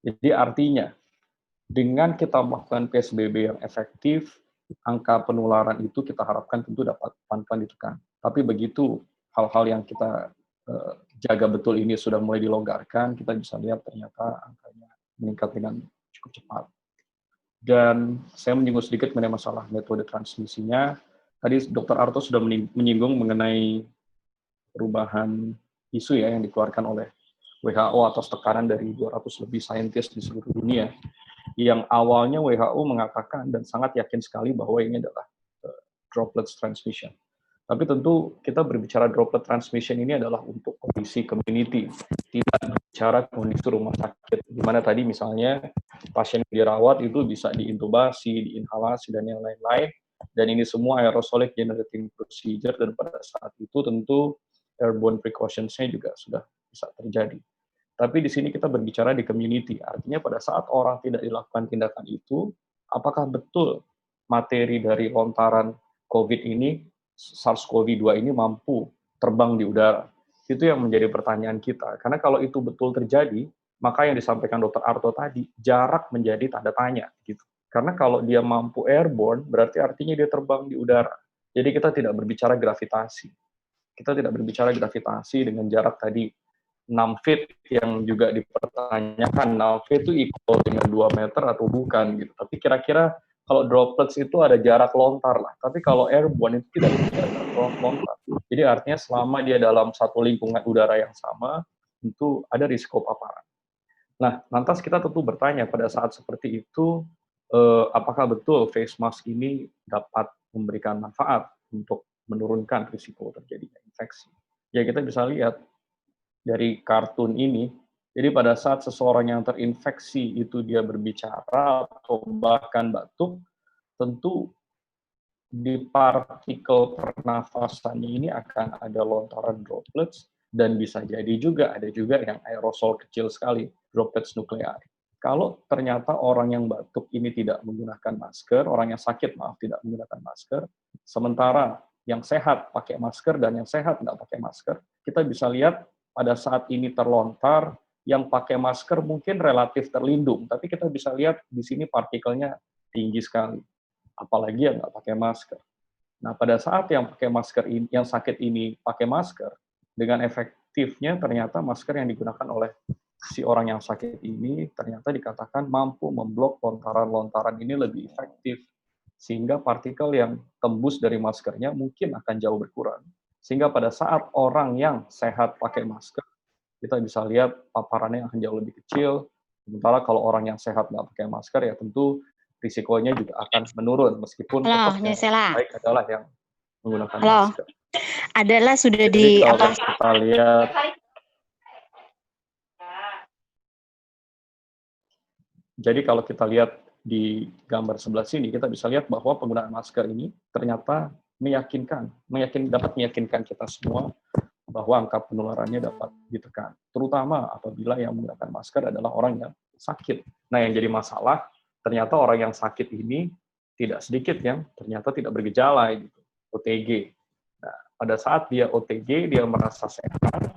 Jadi artinya, dengan kita melakukan PSBB yang efektif, angka penularan itu kita harapkan tentu dapat pelan-pelan ditekan. Tapi begitu hal-hal yang kita jaga betul ini sudah mulai dilonggarkan, kita bisa lihat ternyata angkanya meningkat dengan cukup cepat. Dan saya menyinggung sedikit mengenai masalah metode transmisinya. Tadi Dr. Arto sudah menyinggung mengenai perubahan isu ya yang dikeluarkan oleh WHO atas tekanan dari 200 lebih saintis di seluruh dunia. Yang awalnya WHO mengatakan dan sangat yakin sekali bahwa ini adalah droplet transmission. Tapi tentu kita berbicara droplet transmission ini adalah untuk kondisi community, tidak berbicara kondisi rumah sakit, di mana tadi misalnya pasien yang dirawat itu bisa diintubasi, diinhalasi, dan yang lain-lain. Dan ini semua aerosolic generating procedure, dan pada saat itu tentu airborne precautions-nya juga sudah bisa terjadi. Tapi di sini kita berbicara di community, artinya pada saat orang tidak dilakukan tindakan itu, apakah betul materi dari lontaran COVID ini, SARS-CoV-2 ini mampu terbang di udara? Itu yang menjadi pertanyaan kita. Karena kalau itu betul terjadi, maka yang disampaikan Dr. Arto tadi, jarak menjadi tanda tanya, gitu. Karena kalau dia mampu airborne, berarti artinya dia terbang di udara. Jadi kita tidak berbicara gravitasi. Kita tidak berbicara gravitasi dengan jarak tadi 6 feet yang juga dipertanyakan. 6 feet itu equal dengan 2 meter atau bukan, gitu. Tapi kira-kira kalau droplets itu ada jarak lontar lah. Tapi kalau airborne itu tidak ada jarak lontar. Jadi artinya selama dia dalam satu lingkungan udara yang sama, tentu ada risiko paparan. Nah, lantas kita tentu bertanya pada saat seperti itu, apakah betul face mask ini dapat memberikan manfaat untuk menurunkan risiko terjadinya infeksi? Ya, kita bisa lihat dari kartun ini, jadi pada saat seseorang yang terinfeksi itu dia berbicara atau bahkan batuk, tentu di partikel pernafasannya ini akan ada lontaran droplets, dan bisa jadi juga ada juga yang aerosol kecil sekali, droplets nuklear. Kalau ternyata orang yang batuk ini tidak menggunakan masker, orang yang sakit tidak menggunakan masker, sementara yang sehat pakai masker dan yang sehat nggak pakai masker, kita bisa lihat pada saat ini terlontar, yang pakai masker mungkin relatif terlindung, tapi kita bisa lihat di sini partikelnya tinggi sekali, apalagi yang nggak pakai masker. Nah, pada saat yang pakai masker ini, yang sakit ini pakai masker, dengan efektifnya ternyata masker yang digunakan oleh si orang yang sakit ini ternyata dikatakan mampu memblok lontaran-lontaran ini lebih efektif, sehingga partikel yang tembus dari maskernya mungkin akan jauh berkurang. Sehingga pada saat orang yang sehat pakai masker, kita bisa lihat paparannya akan jauh lebih kecil. Sementara kalau orang yang sehat nggak pakai masker, ya tentu risikonya juga akan menurun, meskipun tetap yang baik adalah yang menggunakan masker. Adalah sudah Jadi kalau kita lihat, jadi kalau kita lihat di gambar sebelah sini, kita bisa lihat bahwa penggunaan masker ini ternyata dapat meyakinkan kita semua bahwa angka penularannya dapat ditekan, terutama apabila yang menggunakan masker adalah orang yang sakit. Nah, yang jadi masalah, ternyata orang yang sakit ini tidak sedikit yang ternyata tidak bergejala, gitu, OTG. Nah, pada saat dia OTG, dia merasa sehat,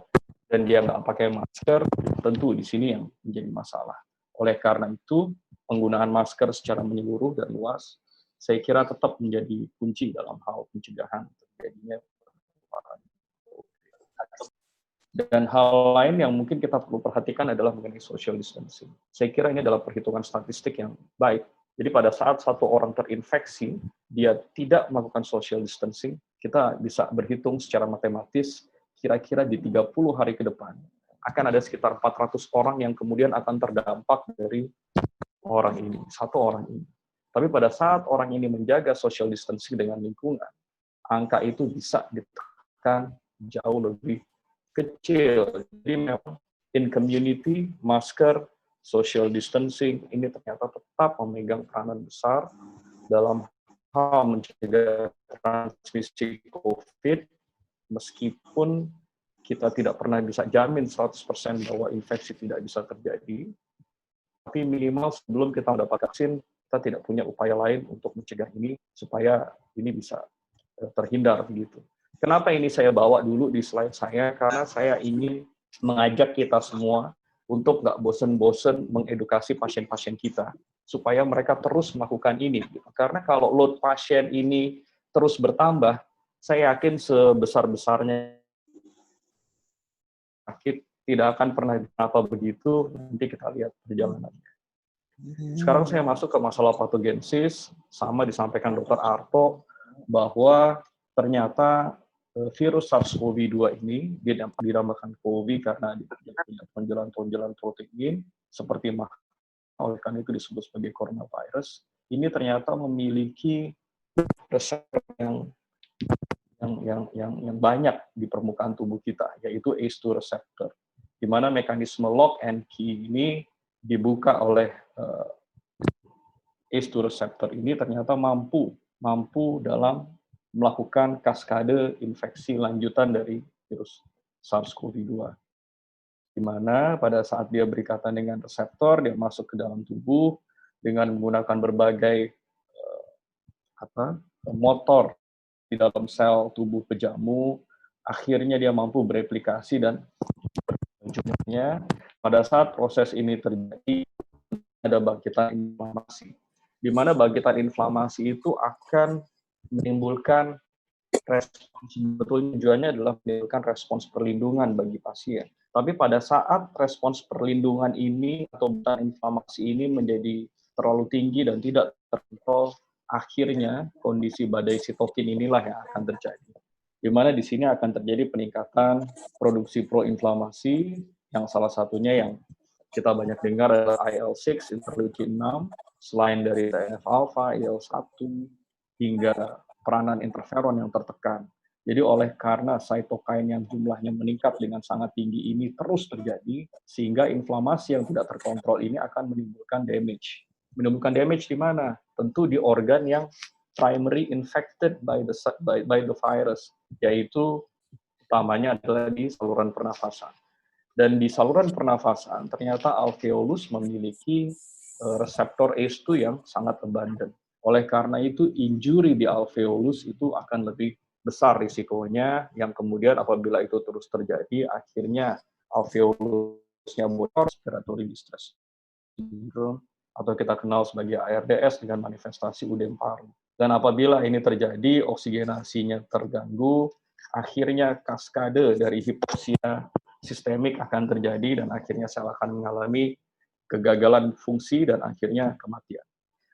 dan dia nggak pakai masker, tentu di sini yang menjadi masalah. Oleh karena itu, penggunaan masker secara menyeluruh dan luas, saya kira tetap menjadi kunci dalam hal pencegahan terjadinya penularan. Dan hal lain yang mungkin kita perlu perhatikan adalah mengenai social distancing. Saya kira ini adalah perhitungan statistik yang baik. Jadi pada saat satu orang terinfeksi, dia tidak melakukan social distancing, kita bisa berhitung secara matematis kira-kira di 30 hari ke depan akan ada sekitar 400 orang yang kemudian akan terdampak dari orang ini, satu orang ini. Tapi pada saat orang ini menjaga social distancing dengan lingkungan, angka itu bisa ditekan jauh lebih kecil. Jadi memang in community, masker, social distancing ini ternyata tetap memegang peranan besar dalam hal mencegah transmisi COVID, meskipun kita tidak pernah bisa jamin 100% bahwa infeksi tidak bisa terjadi, tapi minimal sebelum kita mendapat vaksin, kita tidak punya upaya lain untuk mencegah ini, supaya ini bisa terhindar begitu. Kenapa ini saya bawa dulu di slide saya? Karena saya ingin mengajak kita semua untuk nggak bosen-bosen mengedukasi pasien-pasien kita, supaya mereka terus melakukan ini. Karena kalau load pasien ini terus bertambah, saya yakin sebesar-besarnya sakit tidak akan pernah apa begitu, nanti kita lihat perjalanannya. Sekarang saya masuk ke masalah patogensis, sama disampaikan Dr. Arto, bahwa ternyata virus SARS-CoV-2 ini dinamakan COVID karena dia punya tonjolan-tonjolan protein, seperti oleh karena itu disebut sebagai coronavirus. Ini ternyata memiliki reseptor yang banyak di permukaan tubuh kita, yaitu ACE2 receptor, di mana mekanisme lock and key ini dibuka oleh ACE2 receptor ini ternyata mampu dalam melakukan kaskade infeksi lanjutan dari virus SARS-CoV-2, di mana pada saat dia berikatan dengan reseptor, dia masuk ke dalam tubuh dengan menggunakan berbagai motor di dalam sel tubuh pejamu, akhirnya dia mampu bereplikasi dan berujungnya pada saat proses ini terjadi ada bangkitan inflamasi, di mana bangkitan inflamasi itu akan menimbulkan respons, sebetulnya tujuannya adalah menimbulkan respons perlindungan bagi pasien. Tapi pada saat respons perlindungan ini atau bangkitan inflamasi ini menjadi terlalu tinggi dan tidak terkontrol, akhirnya kondisi badai sitokin inilah yang akan terjadi. Di mana di sini akan terjadi peningkatan produksi proinflamasi, yang salah satunya yang kita banyak dengar adalah IL-6, interleukin 6, selain dari TNF-alpha, IL-1, hingga peranan interferon yang tertekan. Jadi oleh karena cytokine yang jumlahnya meningkat dengan sangat tinggi ini terus terjadi, sehingga inflamasi yang tidak terkontrol ini akan menimbulkan damage. Menimbulkan damage di mana? Tentu di organ yang primary infected by the virus, yaitu utamanya adalah di saluran pernafasan. Dan di saluran pernafasan ternyata alveolus memiliki reseptor ACE2 yang sangat abundant. Oleh karena itu injury di alveolus itu akan lebih besar risikonya, yang kemudian apabila itu terus terjadi, akhirnya alveolusnya bocor, respiratory distress syndrome, atau kita kenal sebagai ARDS dengan manifestasi udem paru. Dan apabila ini terjadi, oksigenasinya terganggu, akhirnya kaskade dari hipoksia sistemik akan terjadi, dan akhirnya sel akan mengalami kegagalan fungsi dan akhirnya kematian.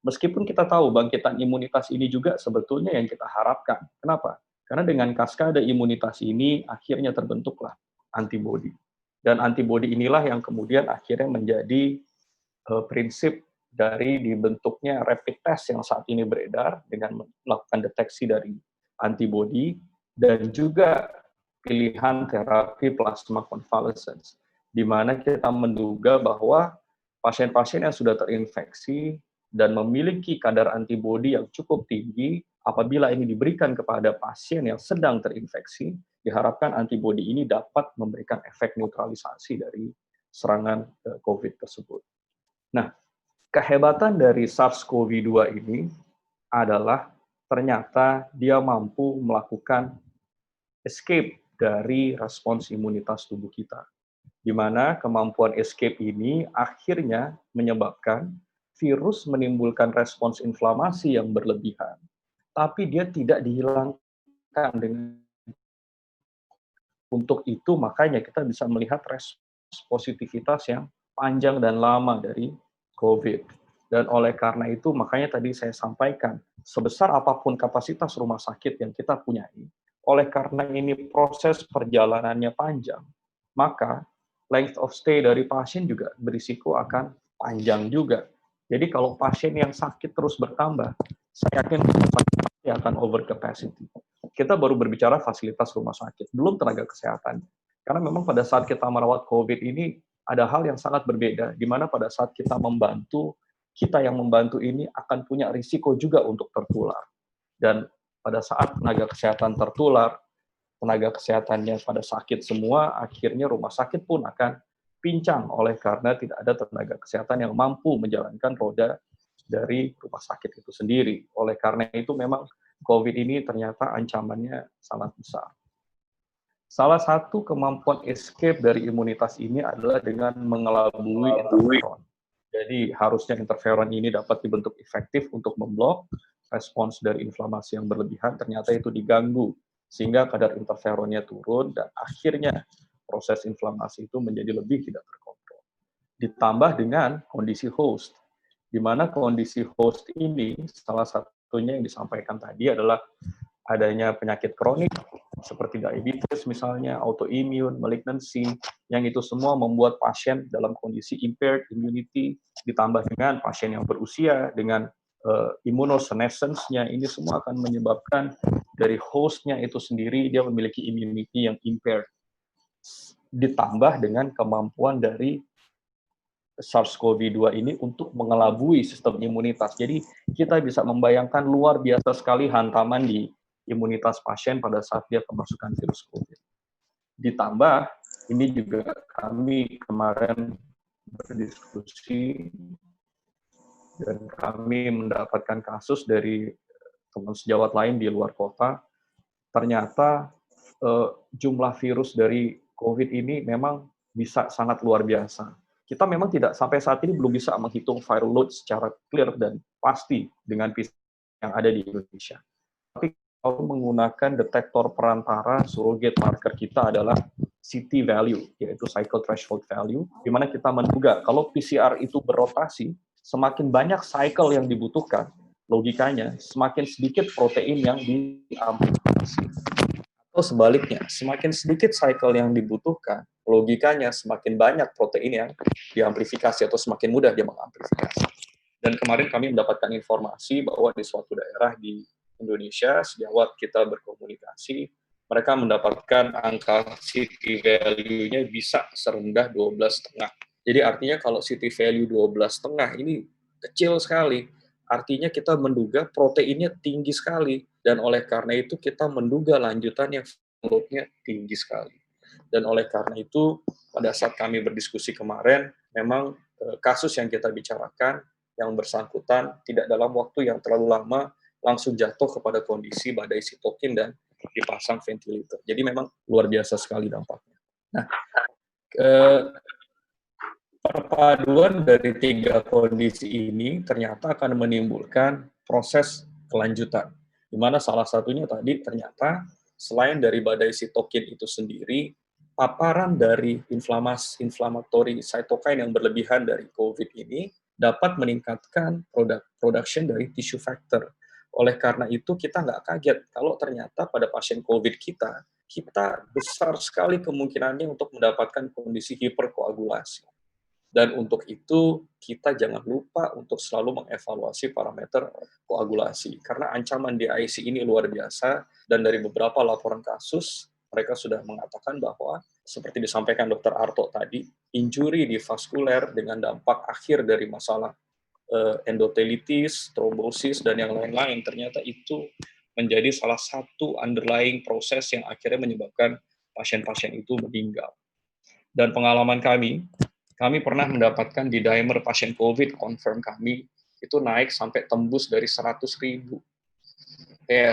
Meskipun kita tahu bangkitan imunitas ini juga sebetulnya yang kita harapkan. Kenapa? Karena dengan kaskade imunitas ini akhirnya terbentuklah antibodi. Dan antibodi inilah yang kemudian akhirnya menjadi prinsip dari dibentuknya rapid test yang saat ini beredar dengan melakukan deteksi dari antibodi, dan juga pilihan terapi plasma convalescence, di mana kita menduga bahwa pasien-pasien yang sudah terinfeksi dan memiliki kadar antibodi yang cukup tinggi, apabila ini diberikan kepada pasien yang sedang terinfeksi, diharapkan antibodi ini dapat memberikan efek neutralisasi dari serangan COVID tersebut. Nah, kehebatan dari SARS-CoV-2 ini adalah ternyata dia mampu melakukan escape dari respons imunitas tubuh kita, di mana kemampuan escape ini akhirnya menyebabkan virus menimbulkan respons inflamasi yang berlebihan, tapi dia tidak dihilangkan dengan. Untuk itu makanya kita bisa melihat respons positivitas yang panjang dan lama dari COVID. Dan oleh karena itu, makanya tadi saya sampaikan, sebesar apapun kapasitas rumah sakit yang kita punyai, oleh karena ini proses perjalanannya panjang, maka length of stay dari pasien juga berisiko akan panjang juga. Jadi kalau pasien yang sakit terus bertambah, saya yakin pasti akan over capacity. Kita baru berbicara fasilitas rumah sakit, belum tenaga kesehatan. Karena memang pada saat kita merawat COVID ini, ada hal yang sangat berbeda, di mana pada saat kita membantu, kita yang membantu ini akan punya risiko juga untuk tertular. Dan pada saat tenaga kesehatan tertular, tenaga kesehatannya pada sakit semua, akhirnya rumah sakit pun akan pincang oleh karena tidak ada tenaga kesehatan yang mampu menjalankan roda dari rumah sakit itu sendiri. Oleh karena itu memang COVID ini ternyata ancamannya sangat besar. Salah satu kemampuan escape dari imunitas ini adalah dengan mengelabui interferon. Jadi harusnya interferon ini dapat dibentuk efektif untuk memblok respons dari inflamasi yang berlebihan, ternyata itu diganggu sehingga kadar interferonnya turun dan akhirnya proses inflamasi itu menjadi lebih tidak terkontrol. Ditambah dengan kondisi host, di mana kondisi host ini salah satunya yang disampaikan tadi adalah adanya penyakit kronik seperti diabetes misalnya, autoimmune, malignancy, yang itu semua membuat pasien dalam kondisi impaired immunity, ditambah dengan pasien yang berusia dengan immunosenescence-nya, ini semua akan menyebabkan dari host-nya itu sendiri dia memiliki immunity yang impaired. Ditambah dengan kemampuan dari SARS-CoV-2 ini untuk mengelabui sistem imunitas. Jadi kita bisa membayangkan luar biasa sekali hantaman di imunitas pasien pada saat dia kemasukan virus COVID. Ditambah, ini juga kami kemarin berdiskusi dan kami mendapatkan kasus dari teman sejawat lain di luar kota. Ternyata jumlah virus dari COVID ini memang bisa sangat luar biasa. Kita memang tidak sampai saat ini belum bisa menghitung viral load secara clear dan pasti dengan PCR yang ada di Indonesia. Tapi kalau menggunakan detektor perantara, surrogate marker kita adalah CT value, yaitu cycle threshold value, di mana kita menduga kalau PCR itu berotasi, semakin banyak cycle yang dibutuhkan, logikanya semakin sedikit protein yang diamplifikasi. Atau sebaliknya, semakin sedikit cycle yang dibutuhkan, logikanya semakin banyak protein yang diamplifikasi atau semakin mudah dia mengamplifikasi. Dan kemarin kami mendapatkan informasi bahwa di suatu daerah di Indonesia, sejawat kita berkomunikasi, mereka mendapatkan angka CT value-nya bisa serendah 12,5. Jadi artinya kalau CT value 12,5 ini kecil sekali, artinya kita menduga proteinnya tinggi sekali, dan oleh karena itu kita menduga lanjutan yang load-nya tinggi sekali. Dan oleh karena itu, pada saat kami berdiskusi kemarin, memang kasus yang kita bicarakan, yang bersangkutan tidak dalam waktu yang terlalu lama, langsung jatuh kepada kondisi badai sitokin dan dipasang ventilator. Jadi memang luar biasa sekali dampaknya. Nah, perpaduan dari tiga kondisi ini ternyata akan menimbulkan proses kelanjutan, di mana salah satunya tadi ternyata selain dari badai sitokin itu sendiri, paparan dari inflammatory cytokine yang berlebihan dari COVID ini dapat meningkatkan production dari tissue factor. Oleh karena itu, kita nggak kaget kalau ternyata pada pasien COVID kita besar sekali kemungkinannya untuk mendapatkan kondisi hiperkoagulasi. Dan untuk itu, kita jangan lupa untuk selalu mengevaluasi parameter koagulasi. Karena ancaman di IC ini luar biasa, dan dari beberapa laporan kasus, mereka sudah mengatakan bahwa, seperti disampaikan Dr. Arto tadi, injury di vaskuler dengan dampak akhir dari masalah endotelitis, trombosis, dan yang lain-lain, ternyata itu menjadi salah satu underlying proses yang akhirnya menyebabkan pasien-pasien itu meninggal. Dan pengalaman kami pernah mendapatkan di dimer pasien COVID, confirm kami, itu naik sampai tembus dari 100.000.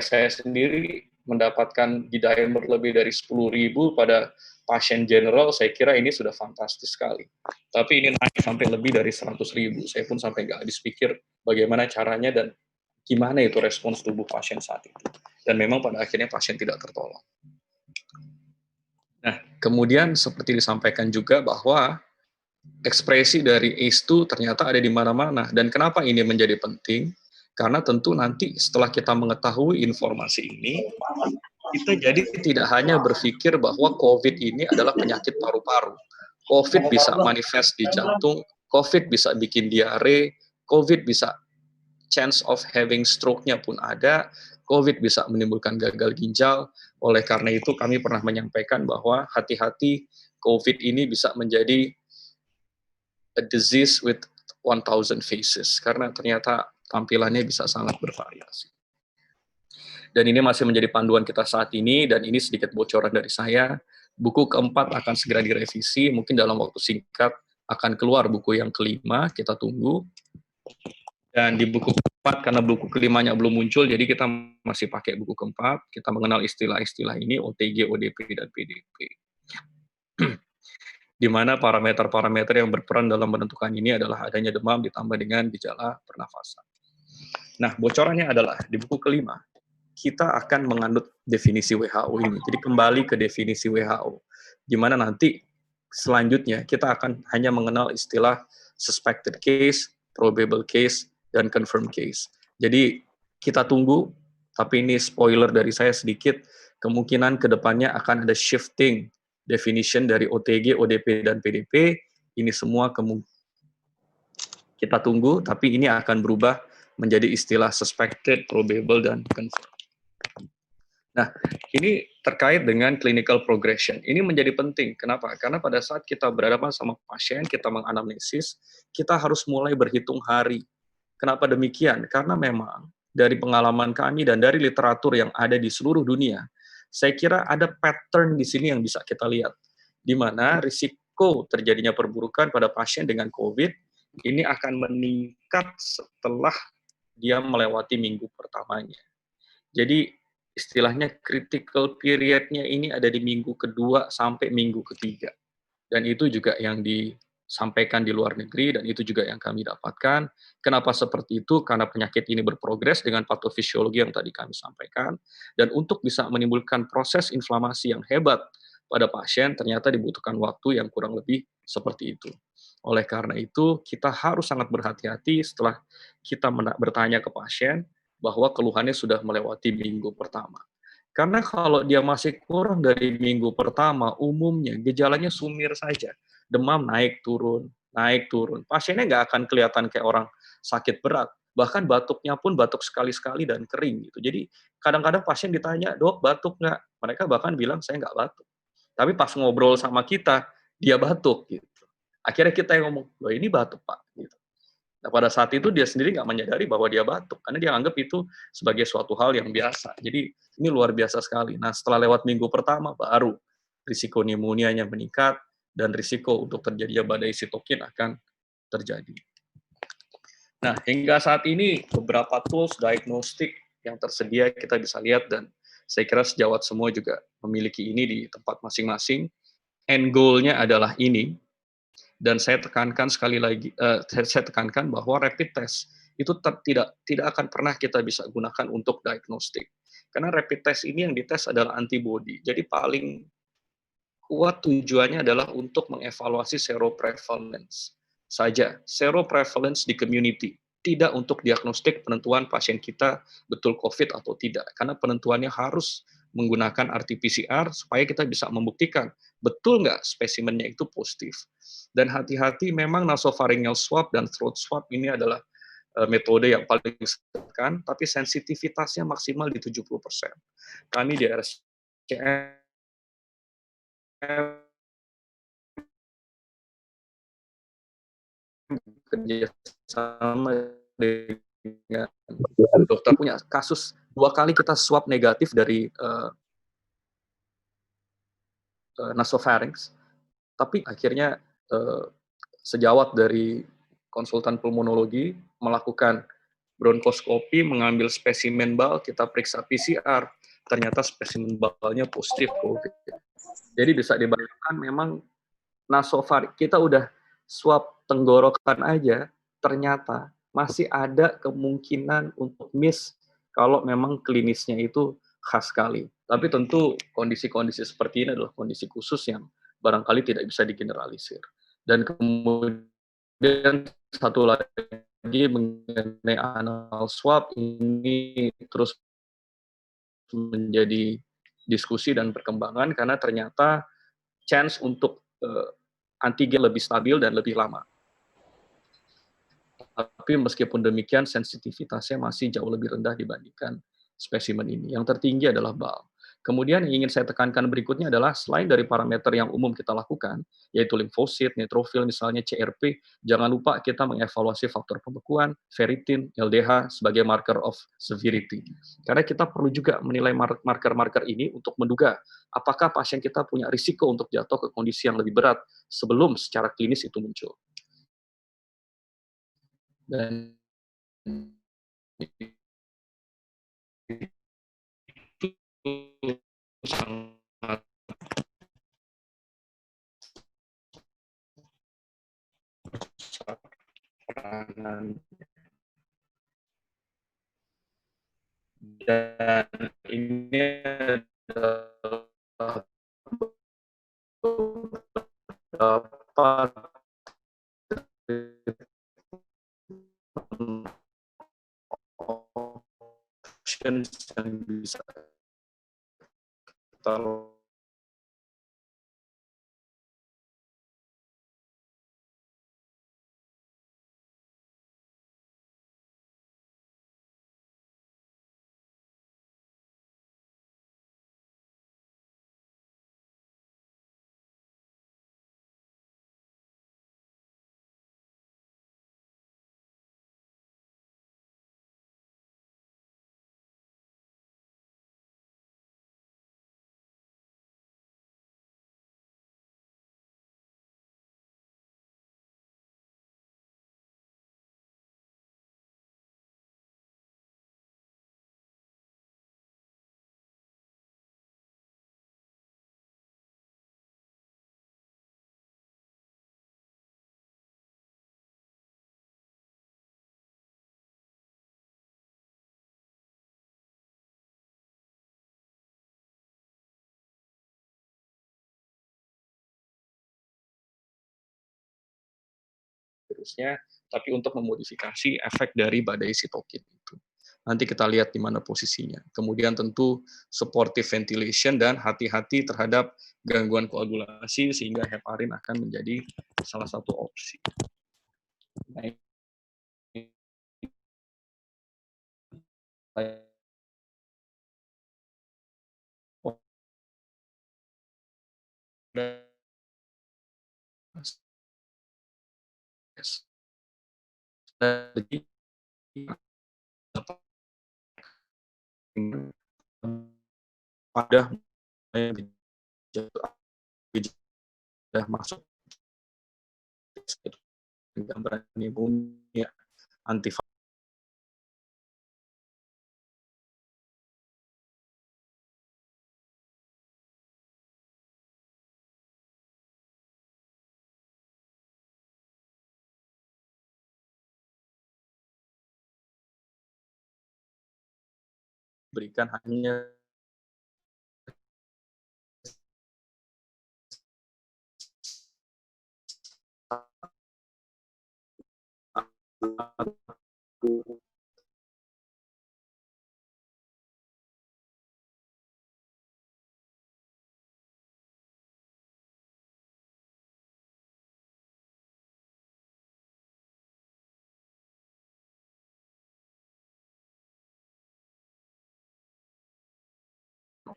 Saya sendiri mendapatkan di dimer lebih dari 10.000 pada pasien general, saya kira ini sudah fantastis sekali. Tapi ini naik sampai lebih dari 100.000. Saya pun sampai nggak habis pikir bagaimana caranya dan gimana itu respons tubuh pasien saat itu. Dan memang pada akhirnya pasien tidak tertolong. Nah, kemudian seperti disampaikan juga bahwa ekspresi dari ACE2 ternyata ada di mana-mana. Dan kenapa ini menjadi penting? Karena tentu nanti setelah kita mengetahui informasi ini, kita jadi tidak hanya berpikir bahwa COVID ini adalah penyakit paru-paru. COVID bisa manifest di jantung, COVID bisa bikin diare, COVID bisa chance of having stroke-nya pun ada, COVID bisa menimbulkan gagal ginjal. Oleh karena itu kami pernah menyampaikan bahwa hati-hati, COVID ini bisa menjadi a disease with 1000 faces, karena ternyata tampilannya bisa sangat bervariasi. Dan ini masih menjadi panduan kita saat ini, dan ini sedikit bocoran dari saya. Buku keempat akan segera direvisi, mungkin dalam waktu singkat akan keluar buku yang kelima, kita tunggu. Dan di buku keempat, karena buku kelimanya belum muncul, jadi kita masih pakai buku keempat, kita mengenal istilah-istilah ini, OTG, ODP, dan PDP. Di mana parameter-parameter yang berperan dalam menentukan ini adalah adanya demam ditambah dengan gejala pernafasan. Nah, bocorannya adalah di buku kelima, kita akan menganut definisi WHO ini. Jadi kembali ke definisi WHO, di mana nanti selanjutnya kita akan hanya mengenal istilah suspected case, probable case, dan confirmed case. Jadi kita tunggu, tapi ini spoiler dari saya sedikit, kemungkinan ke depannya akan ada shifting definition dari OTG, ODP, dan PDP. Ini semua kita tunggu, tapi ini akan berubah menjadi istilah suspected, probable, dan confirmed. Nah, ini terkait dengan clinical progression. Ini menjadi penting. Kenapa? Karena pada saat kita berhadapan sama pasien, kita menganamnesis, kita harus mulai berhitung hari. Kenapa demikian? Karena memang dari pengalaman kami dan dari literatur yang ada di seluruh dunia, saya kira ada pattern di sini yang bisa kita lihat, di mana risiko terjadinya perburukan pada pasien dengan COVID ini akan meningkat setelah dia melewati minggu pertamanya. Jadi istilahnya critical period-nya ini ada di minggu kedua sampai minggu ketiga. Dan itu juga yang disampaikan di luar negeri, dan itu juga yang kami dapatkan. Kenapa seperti itu? Karena penyakit ini berprogres dengan patofisiologi yang tadi kami sampaikan, dan untuk bisa menimbulkan proses inflamasi yang hebat pada pasien, ternyata dibutuhkan waktu yang kurang lebih seperti itu. Oleh karena itu, kita harus sangat berhati-hati setelah kita bertanya ke pasien bahwa keluhannya sudah melewati minggu pertama. Karena kalau dia masih kurang dari minggu pertama, umumnya gejalanya sumir saja. Demam naik turun, naik turun. Pasiennya nggak akan kelihatan kayak orang sakit berat. Bahkan batuknya pun batuk sekali-sekali dan kering. Gitu. Jadi kadang-kadang pasien ditanya, dok batuk nggak? Mereka bahkan bilang, saya nggak batuk. Tapi pas ngobrol sama kita, dia batuk. Gitu. Akhirnya kita yang ngomong, loh ini batuk Pak. Gitu. Nah, pada saat itu dia sendiri nggak menyadari bahwa dia batuk, karena dia anggap itu sebagai suatu hal yang biasa. Jadi ini luar biasa sekali. Nah, setelah lewat minggu pertama, baru risiko pneumonia-nya meningkat, dan risiko untuk terjadinya badai sitokin akan terjadi. Nah, hingga saat ini, beberapa tools diagnostik yang tersedia kita bisa lihat, dan saya kira sejawat semua juga memiliki ini di tempat masing-masing. End goal-nya adalah ini, dan saya tekankan sekali lagi, saya tekankan bahwa rapid test itu tidak akan pernah kita bisa gunakan untuk diagnostik. Karena rapid test ini yang dites adalah antibody. Jadi paling kuat tujuannya adalah untuk mengevaluasi seroprevalence saja. Seroprevalence di community. Tidak untuk diagnostik penentuan pasien kita betul COVID atau tidak. Karena penentuannya harus menggunakan RT-PCR supaya kita bisa membuktikan betul nggak spesimennya itu positif. Dan hati-hati, memang nasopharyngeal swab dan throat swab ini adalah metode yang paling disebutkan, tapi sensitivitasnya maksimal di 70%. Kami di RSCM kerjasama dengan dokter punya kasus 2 kali kita swab negatif dari nasopharynx, tapi akhirnya sejawat dari konsultan pulmonologi melakukan bronkoskopi, mengambil spesimen bal, kita periksa PCR, ternyata spesimen balnya positif COVID. Jadi bisa dibayangkan memang nasopharynx, kita udah swab tenggorokan aja, ternyata masih ada kemungkinan untuk miss kalau memang klinisnya itu khas sekali. Tapi tentu kondisi-kondisi seperti ini adalah kondisi khusus yang barangkali tidak bisa digeneralisir. Dan kemudian satu lagi mengenai anal swab ini terus menjadi diskusi dan perkembangan karena ternyata chance untuk antigen lebih stabil dan lebih lama. Tapi meskipun demikian sensitivitasnya masih jauh lebih rendah dibandingkan spesimen ini. Yang tertinggi adalah BAL. Kemudian yang ingin saya tekankan berikutnya adalah selain dari parameter yang umum kita lakukan, yaitu limfosit, neutrofil, misalnya CRP, jangan lupa kita mengevaluasi faktor pembekuan, ferritin, LDH sebagai marker of severity. Karena kita perlu juga menilai marker-marker ini untuk menduga apakah pasien kita punya risiko untuk jatuh ke kondisi yang lebih berat sebelum secara klinis itu muncul. Dan itu sangat peranan dan ini adalah beberapa options yang bisa kita virusnya, tapi untuk memodifikasi efek dari badai sitokin itu. Nanti kita lihat di mana posisinya. Kemudian tentu supportive ventilation dan hati-hati terhadap gangguan koagulasi sehingga heparin akan menjadi salah satu opsi. Nah, pada sudah masuk gambaran pneumonia antifaksin berikan hanya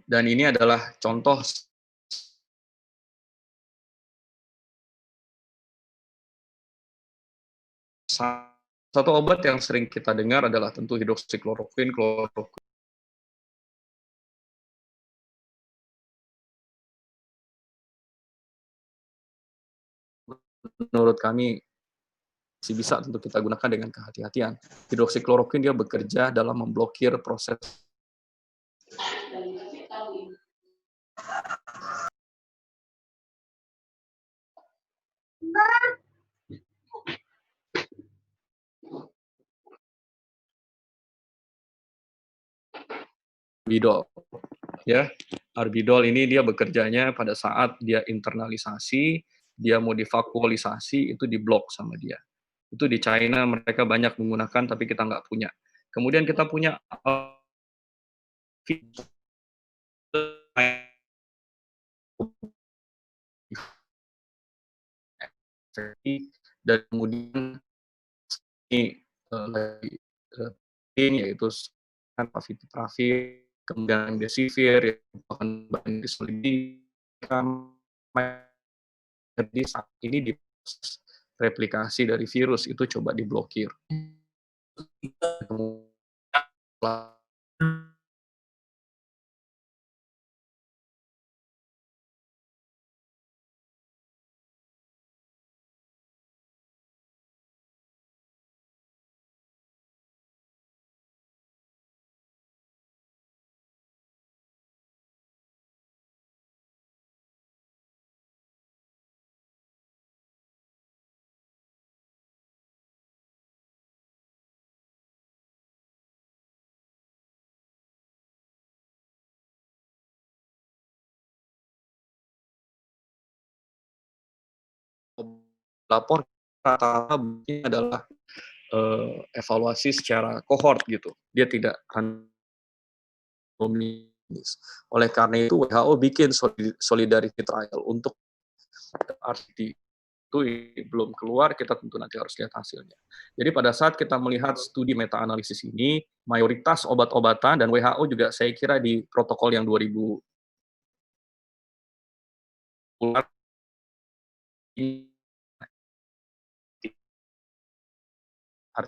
dan ini adalah contoh satu obat yang sering kita dengar adalah tentu hidroksikloroquine, kloroquine. Menurut kami masih bisa untuk kita gunakan dengan kehati-hatian. Hidroksikloroquine dia bekerja dalam memblokir proses arbidol. Ya, arbidol ini dia bekerjanya pada saat dia internalisasi, dia mau divakuolisasi itu diblok sama dia. Itu di China mereka banyak menggunakan tapi kita nggak punya. Kemudian kita punya dan kemudian ini lagi yaitu favipiravir, kemudian remdesivir yang merupakan bahan disolidikan. Jadi saat ini di proses replikasi dari virus itu coba diblokir. Lapor rata-rata adalah evaluasi secara kohort gitu. Dia tidak randomis. Oleh karena itu WHO bikin solidarity trial untuk RCT itu belum keluar, kita tentu nanti harus lihat hasilnya. Jadi pada saat kita melihat studi meta-analisis ini, mayoritas obat-obatan dan WHO juga saya kira di protokol yang 2000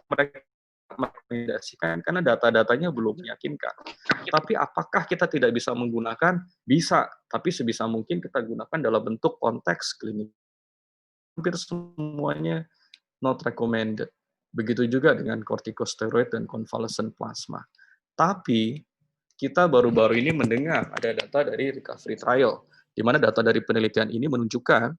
mereka merekomendasikan karena data-datanya belum meyakinkan. Tapi apakah kita tidak bisa menggunakan? Bisa, tapi sebisa mungkin kita gunakan dalam bentuk konteks klinik. Hampir semuanya not recommended. Begitu juga dengan corticosteroid dan convalescent plasma. Tapi kita baru-baru ini mendengar ada data dari recovery trial, di mana data dari penelitian ini menunjukkan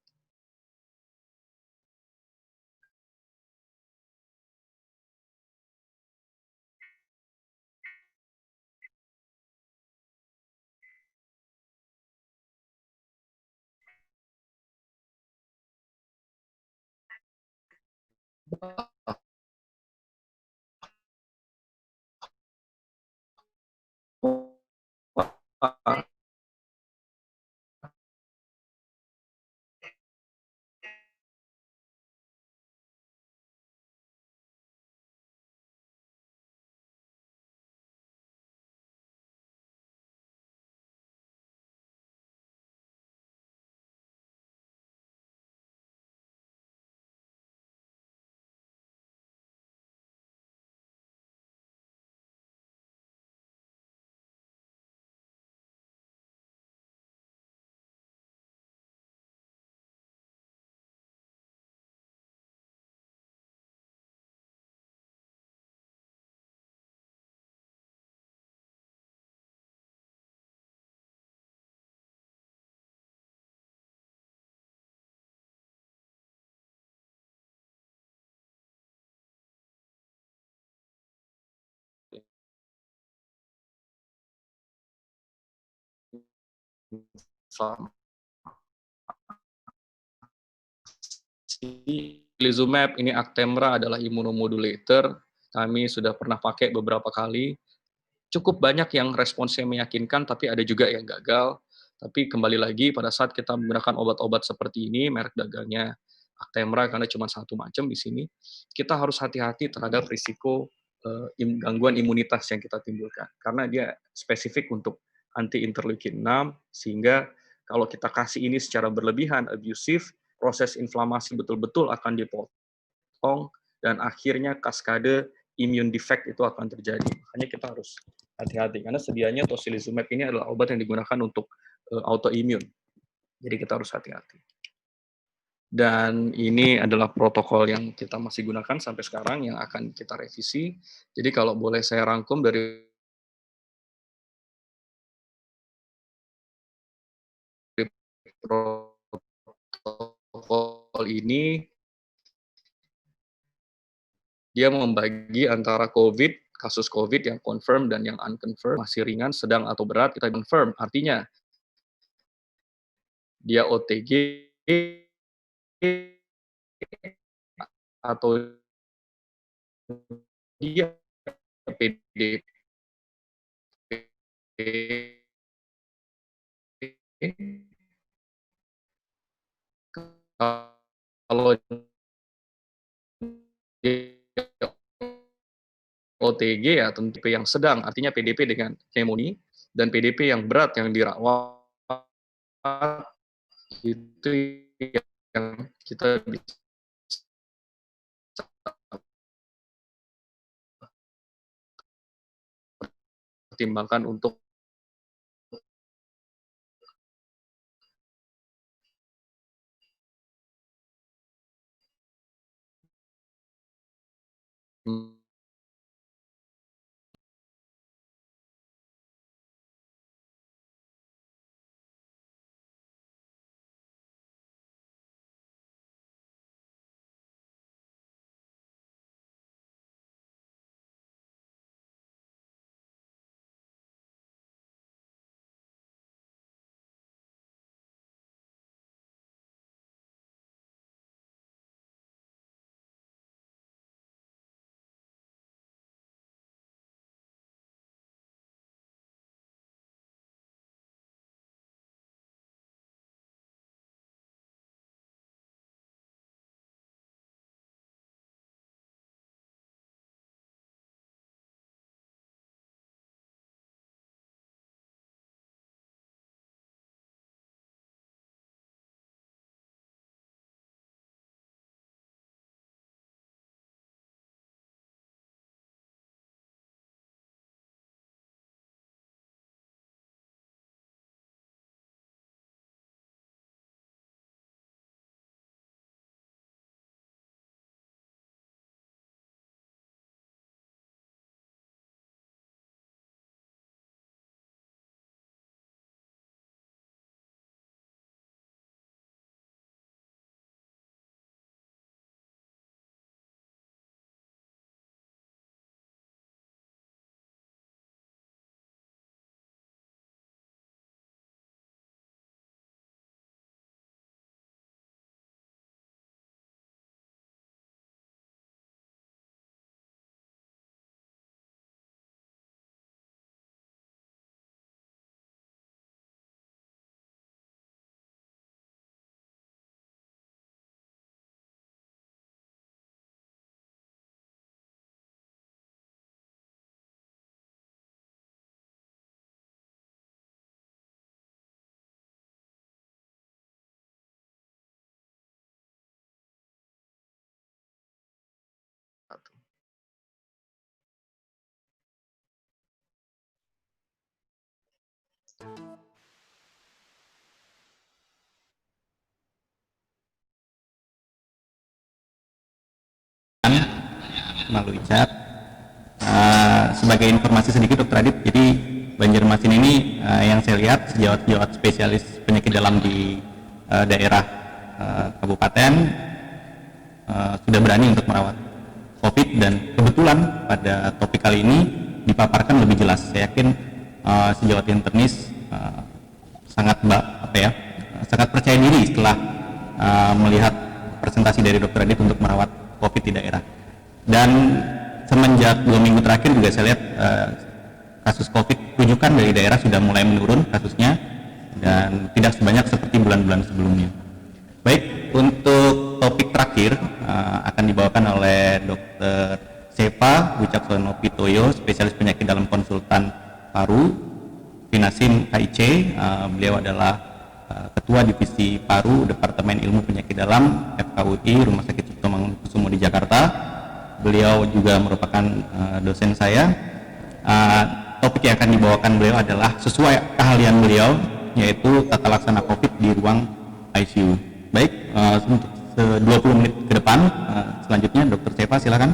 Lizumab ini Actemra adalah immunomodulator. Kami sudah pernah pakai beberapa kali. Cukup banyak yang responsnya meyakinkan, tapi ada juga yang gagal. Tapi kembali lagi pada saat kita menggunakan obat-obat seperti ini, merek dagangnya Actemra karena cuma satu macam di sini, kita harus hati-hati terhadap risiko gangguan imunitas yang kita timbulkan. Karena dia spesifik untuk anti-interleukin 6, sehingga kalau kita kasih ini secara berlebihan, abusif, proses inflamasi betul-betul akan dipotong, dan akhirnya kaskade immune defect itu akan terjadi. Makanya kita harus hati-hati, karena sedianya tocilizumab ini adalah obat yang digunakan untuk autoimmune. Jadi kita harus hati-hati. Dan ini adalah protokol yang kita masih gunakan sampai sekarang, yang akan kita revisi. Jadi kalau boleh saya rangkum dari protokol ini, dia membagi antara COVID, kasus COVID yang confirm dan yang unconfirmed, masih ringan, sedang, atau berat, kita confirm. Artinya, dia OTG, atau dia PDP kalau dia OTG ya tentu PDP yang sedang, artinya PDP dengan pneumonia, dan PDP yang berat yang dirawat, itu yang kita bisa pertimbangkan untuk melalui chat. Sebagai informasi sedikit Dr. Adit, jadi Banjarmasin ini yang saya lihat sejawat-sejawat spesialis penyakit dalam di daerah kabupaten sudah berani untuk merawat COVID, dan kebetulan pada topik kali ini dipaparkan lebih jelas. Saya yakin sejawat internis sangat sangat percaya diri setelah melihat presentasi dari Dr. Adit untuk merawat COVID di daerah. Dan semenjak 2 minggu terakhir juga saya lihat kasus COVID rujukan dari daerah sudah mulai menurun kasusnya, dan tidak sebanyak seperti bulan-bulan sebelumnya. Baik, untuk topik terakhir akan dibawakan oleh Dr. Seva Wicaksono Pitoyo, spesialis penyakit dalam konsultan paru, Finasim KIC. Beliau adalah Ketua Divisi Paru Departemen Ilmu Penyakit Dalam FKUI Rumah Sakit Cipto Mangunkusumo di Jakarta. Beliau juga merupakan dosen saya. Topik yang akan dibawakan beliau adalah sesuai keahlian beliau, yaitu tata laksana COVID di ruang ICU. Baik, untuk 20 menit ke depan, selanjutnya Dr. Seva silakan.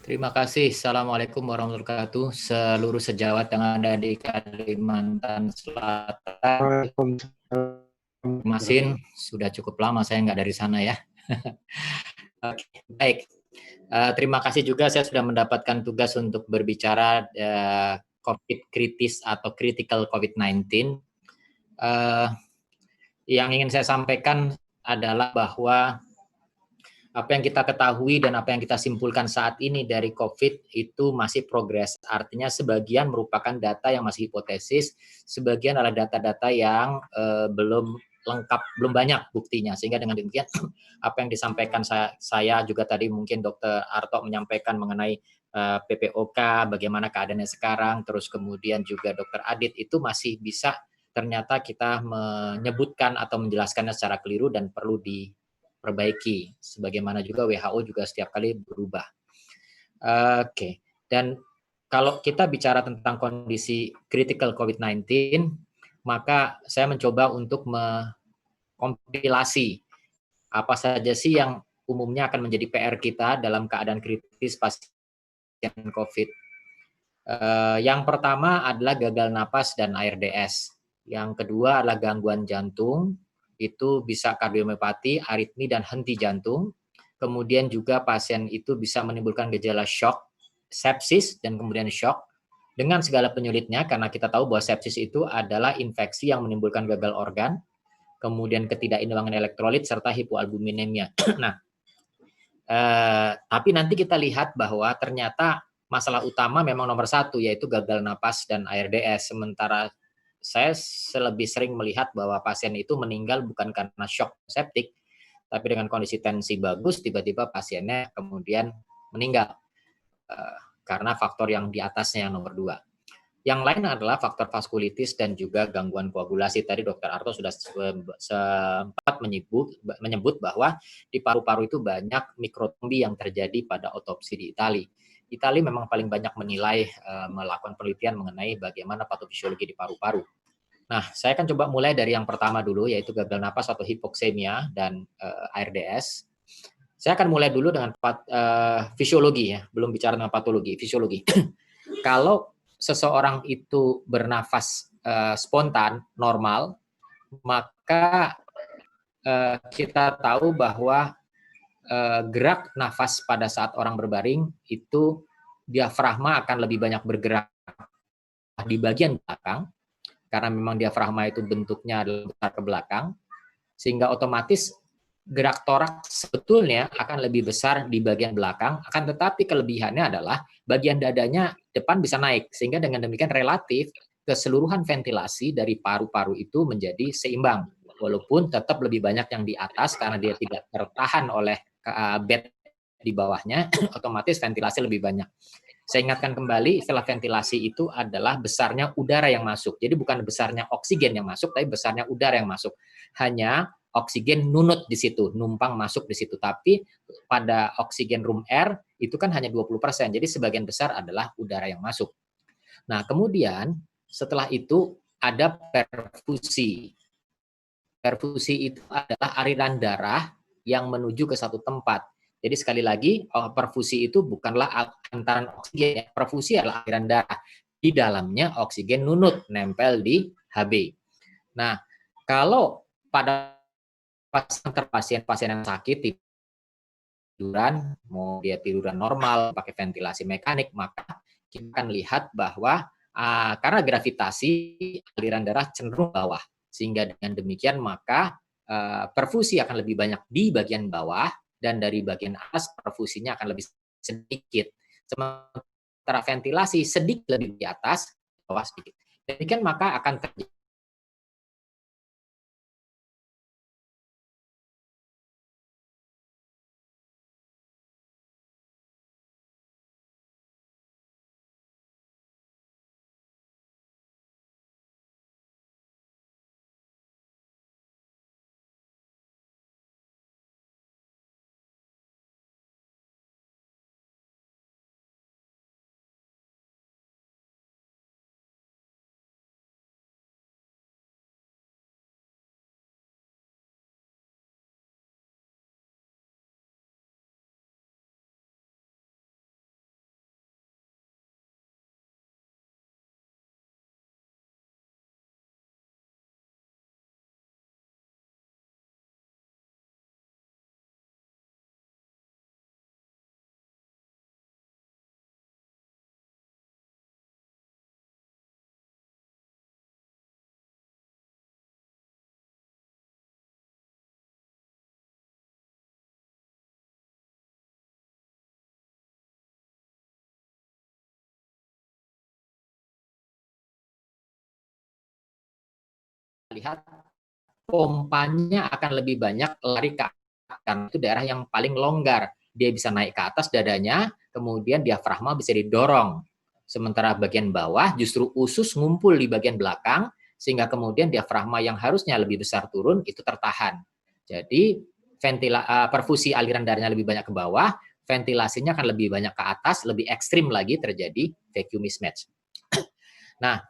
Terima kasih. Assalamualaikum warahmatullahi wabarakatuh. Seluruh sejawat yang ada di Kalimantan Selatan. Masin, sudah cukup lama saya nggak dari sana ya. Oke, baik. Terima kasih juga saya sudah mendapatkan tugas untuk berbicara COVID kritis atau critical COVID-19. Yang ingin saya sampaikan adalah bahwa apa yang kita ketahui dan apa yang kita simpulkan saat ini dari COVID itu masih progres. Artinya sebagian merupakan data yang masih hipotesis, sebagian adalah data-data yang belum lengkap, belum banyak buktinya. Sehingga dengan demikian apa yang disampaikan saya juga tadi mungkin Dr. Arto menyampaikan mengenai PPOK, bagaimana keadaannya sekarang, terus kemudian juga Dr. Adit itu masih bisa ternyata kita menyebutkan atau menjelaskannya secara keliru dan perlu diperbaiki. Sebagaimana juga WHO juga setiap kali berubah. Oke. Dan kalau kita bicara tentang kondisi critical COVID-19, maka saya mencoba untuk mengkompilasi apa saja sih yang umumnya akan menjadi PR kita dalam keadaan kritis pasien COVID. Yang pertama adalah gagal napas dan ARDS. Yang kedua adalah gangguan jantung, itu bisa kardiomiopati, aritmi, dan henti jantung. Kemudian juga pasien itu bisa menimbulkan gejala shock, sepsis, dan kemudian shock. Dengan segala penyulitnya, karena kita tahu bahwa sepsis itu adalah infeksi yang menimbulkan gagal organ, kemudian ketidakimbangan elektrolit, serta hipoalbuminemia. Nah, tapi nanti kita lihat bahwa ternyata masalah utama memang nomor satu, yaitu gagal napas dan ARDS. Sementara saya lebih sering melihat bahwa pasien itu meninggal bukan karena shock septik, tapi dengan kondisi tensi bagus, tiba-tiba pasiennya kemudian meninggal karena faktor yang di atasnya yang nomor 2. Yang lain adalah faktor vaskulitis dan juga gangguan koagulasi. Tadi Dr. Arto sudah sempat menyebut bahwa di paru-paru itu banyak mikrotrombi yang terjadi pada otopsi di Italia. Italia memang paling banyak menilai, melakukan penelitian mengenai bagaimana patofisiologi di paru-paru. Nah, saya akan coba mulai dari yang pertama dulu, yaitu gagal napas atau hipoksemia dan ARDS. Saya akan mulai dulu dengan fisiologi ya, belum bicara dengan patologi, fisiologi. Kalau seseorang itu bernafas spontan, normal, maka kita tahu bahwa gerak nafas pada saat orang berbaring itu diafragma akan lebih banyak bergerak di bagian belakang, karena memang diafragma itu bentuknya adalah besar ke belakang, sehingga otomatis gerak toraks sebetulnya akan lebih besar di bagian belakang, akan tetapi kelebihannya adalah bagian dadanya depan bisa naik, sehingga dengan demikian relatif keseluruhan ventilasi dari paru-paru itu menjadi seimbang, walaupun tetap lebih banyak yang di atas karena dia tidak tertahan oleh bed di bawahnya, otomatis ventilasi lebih banyak. Saya ingatkan kembali, istilah ventilasi itu adalah besarnya udara yang masuk. Jadi bukan besarnya oksigen yang masuk, tapi besarnya udara yang masuk. Hanya oksigen nunut di situ, numpang masuk di situ. Tapi pada oksigen room air itu kan hanya 20%. Jadi sebagian besar adalah udara yang masuk. Nah, kemudian setelah itu ada perfusi. Perfusi itu adalah aliran darah yang menuju ke satu tempat. Jadi sekali lagi, perfusi itu bukanlah antaran oksigen. Perfusi adalah aliran darah. Di dalamnya oksigen nunut, nempel di HB. Nah, kalau pada pasien-pasien yang sakit, tiduran, mau dia tiduran normal, pakai ventilasi mekanik, maka kita akan lihat bahwa karena gravitasi, aliran darah cenderung bawah. Sehingga dengan demikian, maka perfusi akan lebih banyak di bagian bawah, dan dari bagian atas perfusinya akan lebih sedikit. Sementara ventilasi sedikit lebih di atas, bawah sedikit. Demikian maka akan terjadi lihat pompanya akan lebih banyak lari ke karena itu daerah yang paling longgar. Dia bisa naik ke atas dadanya, kemudian diafragma bisa didorong. Sementara bagian bawah justru usus ngumpul di bagian belakang, sehingga kemudian diafragma yang harusnya lebih besar turun, itu tertahan. Jadi perfusi aliran darahnya lebih banyak ke bawah, ventilasinya akan lebih banyak ke atas, lebih ekstrim lagi terjadi vacuum mismatch. Nah,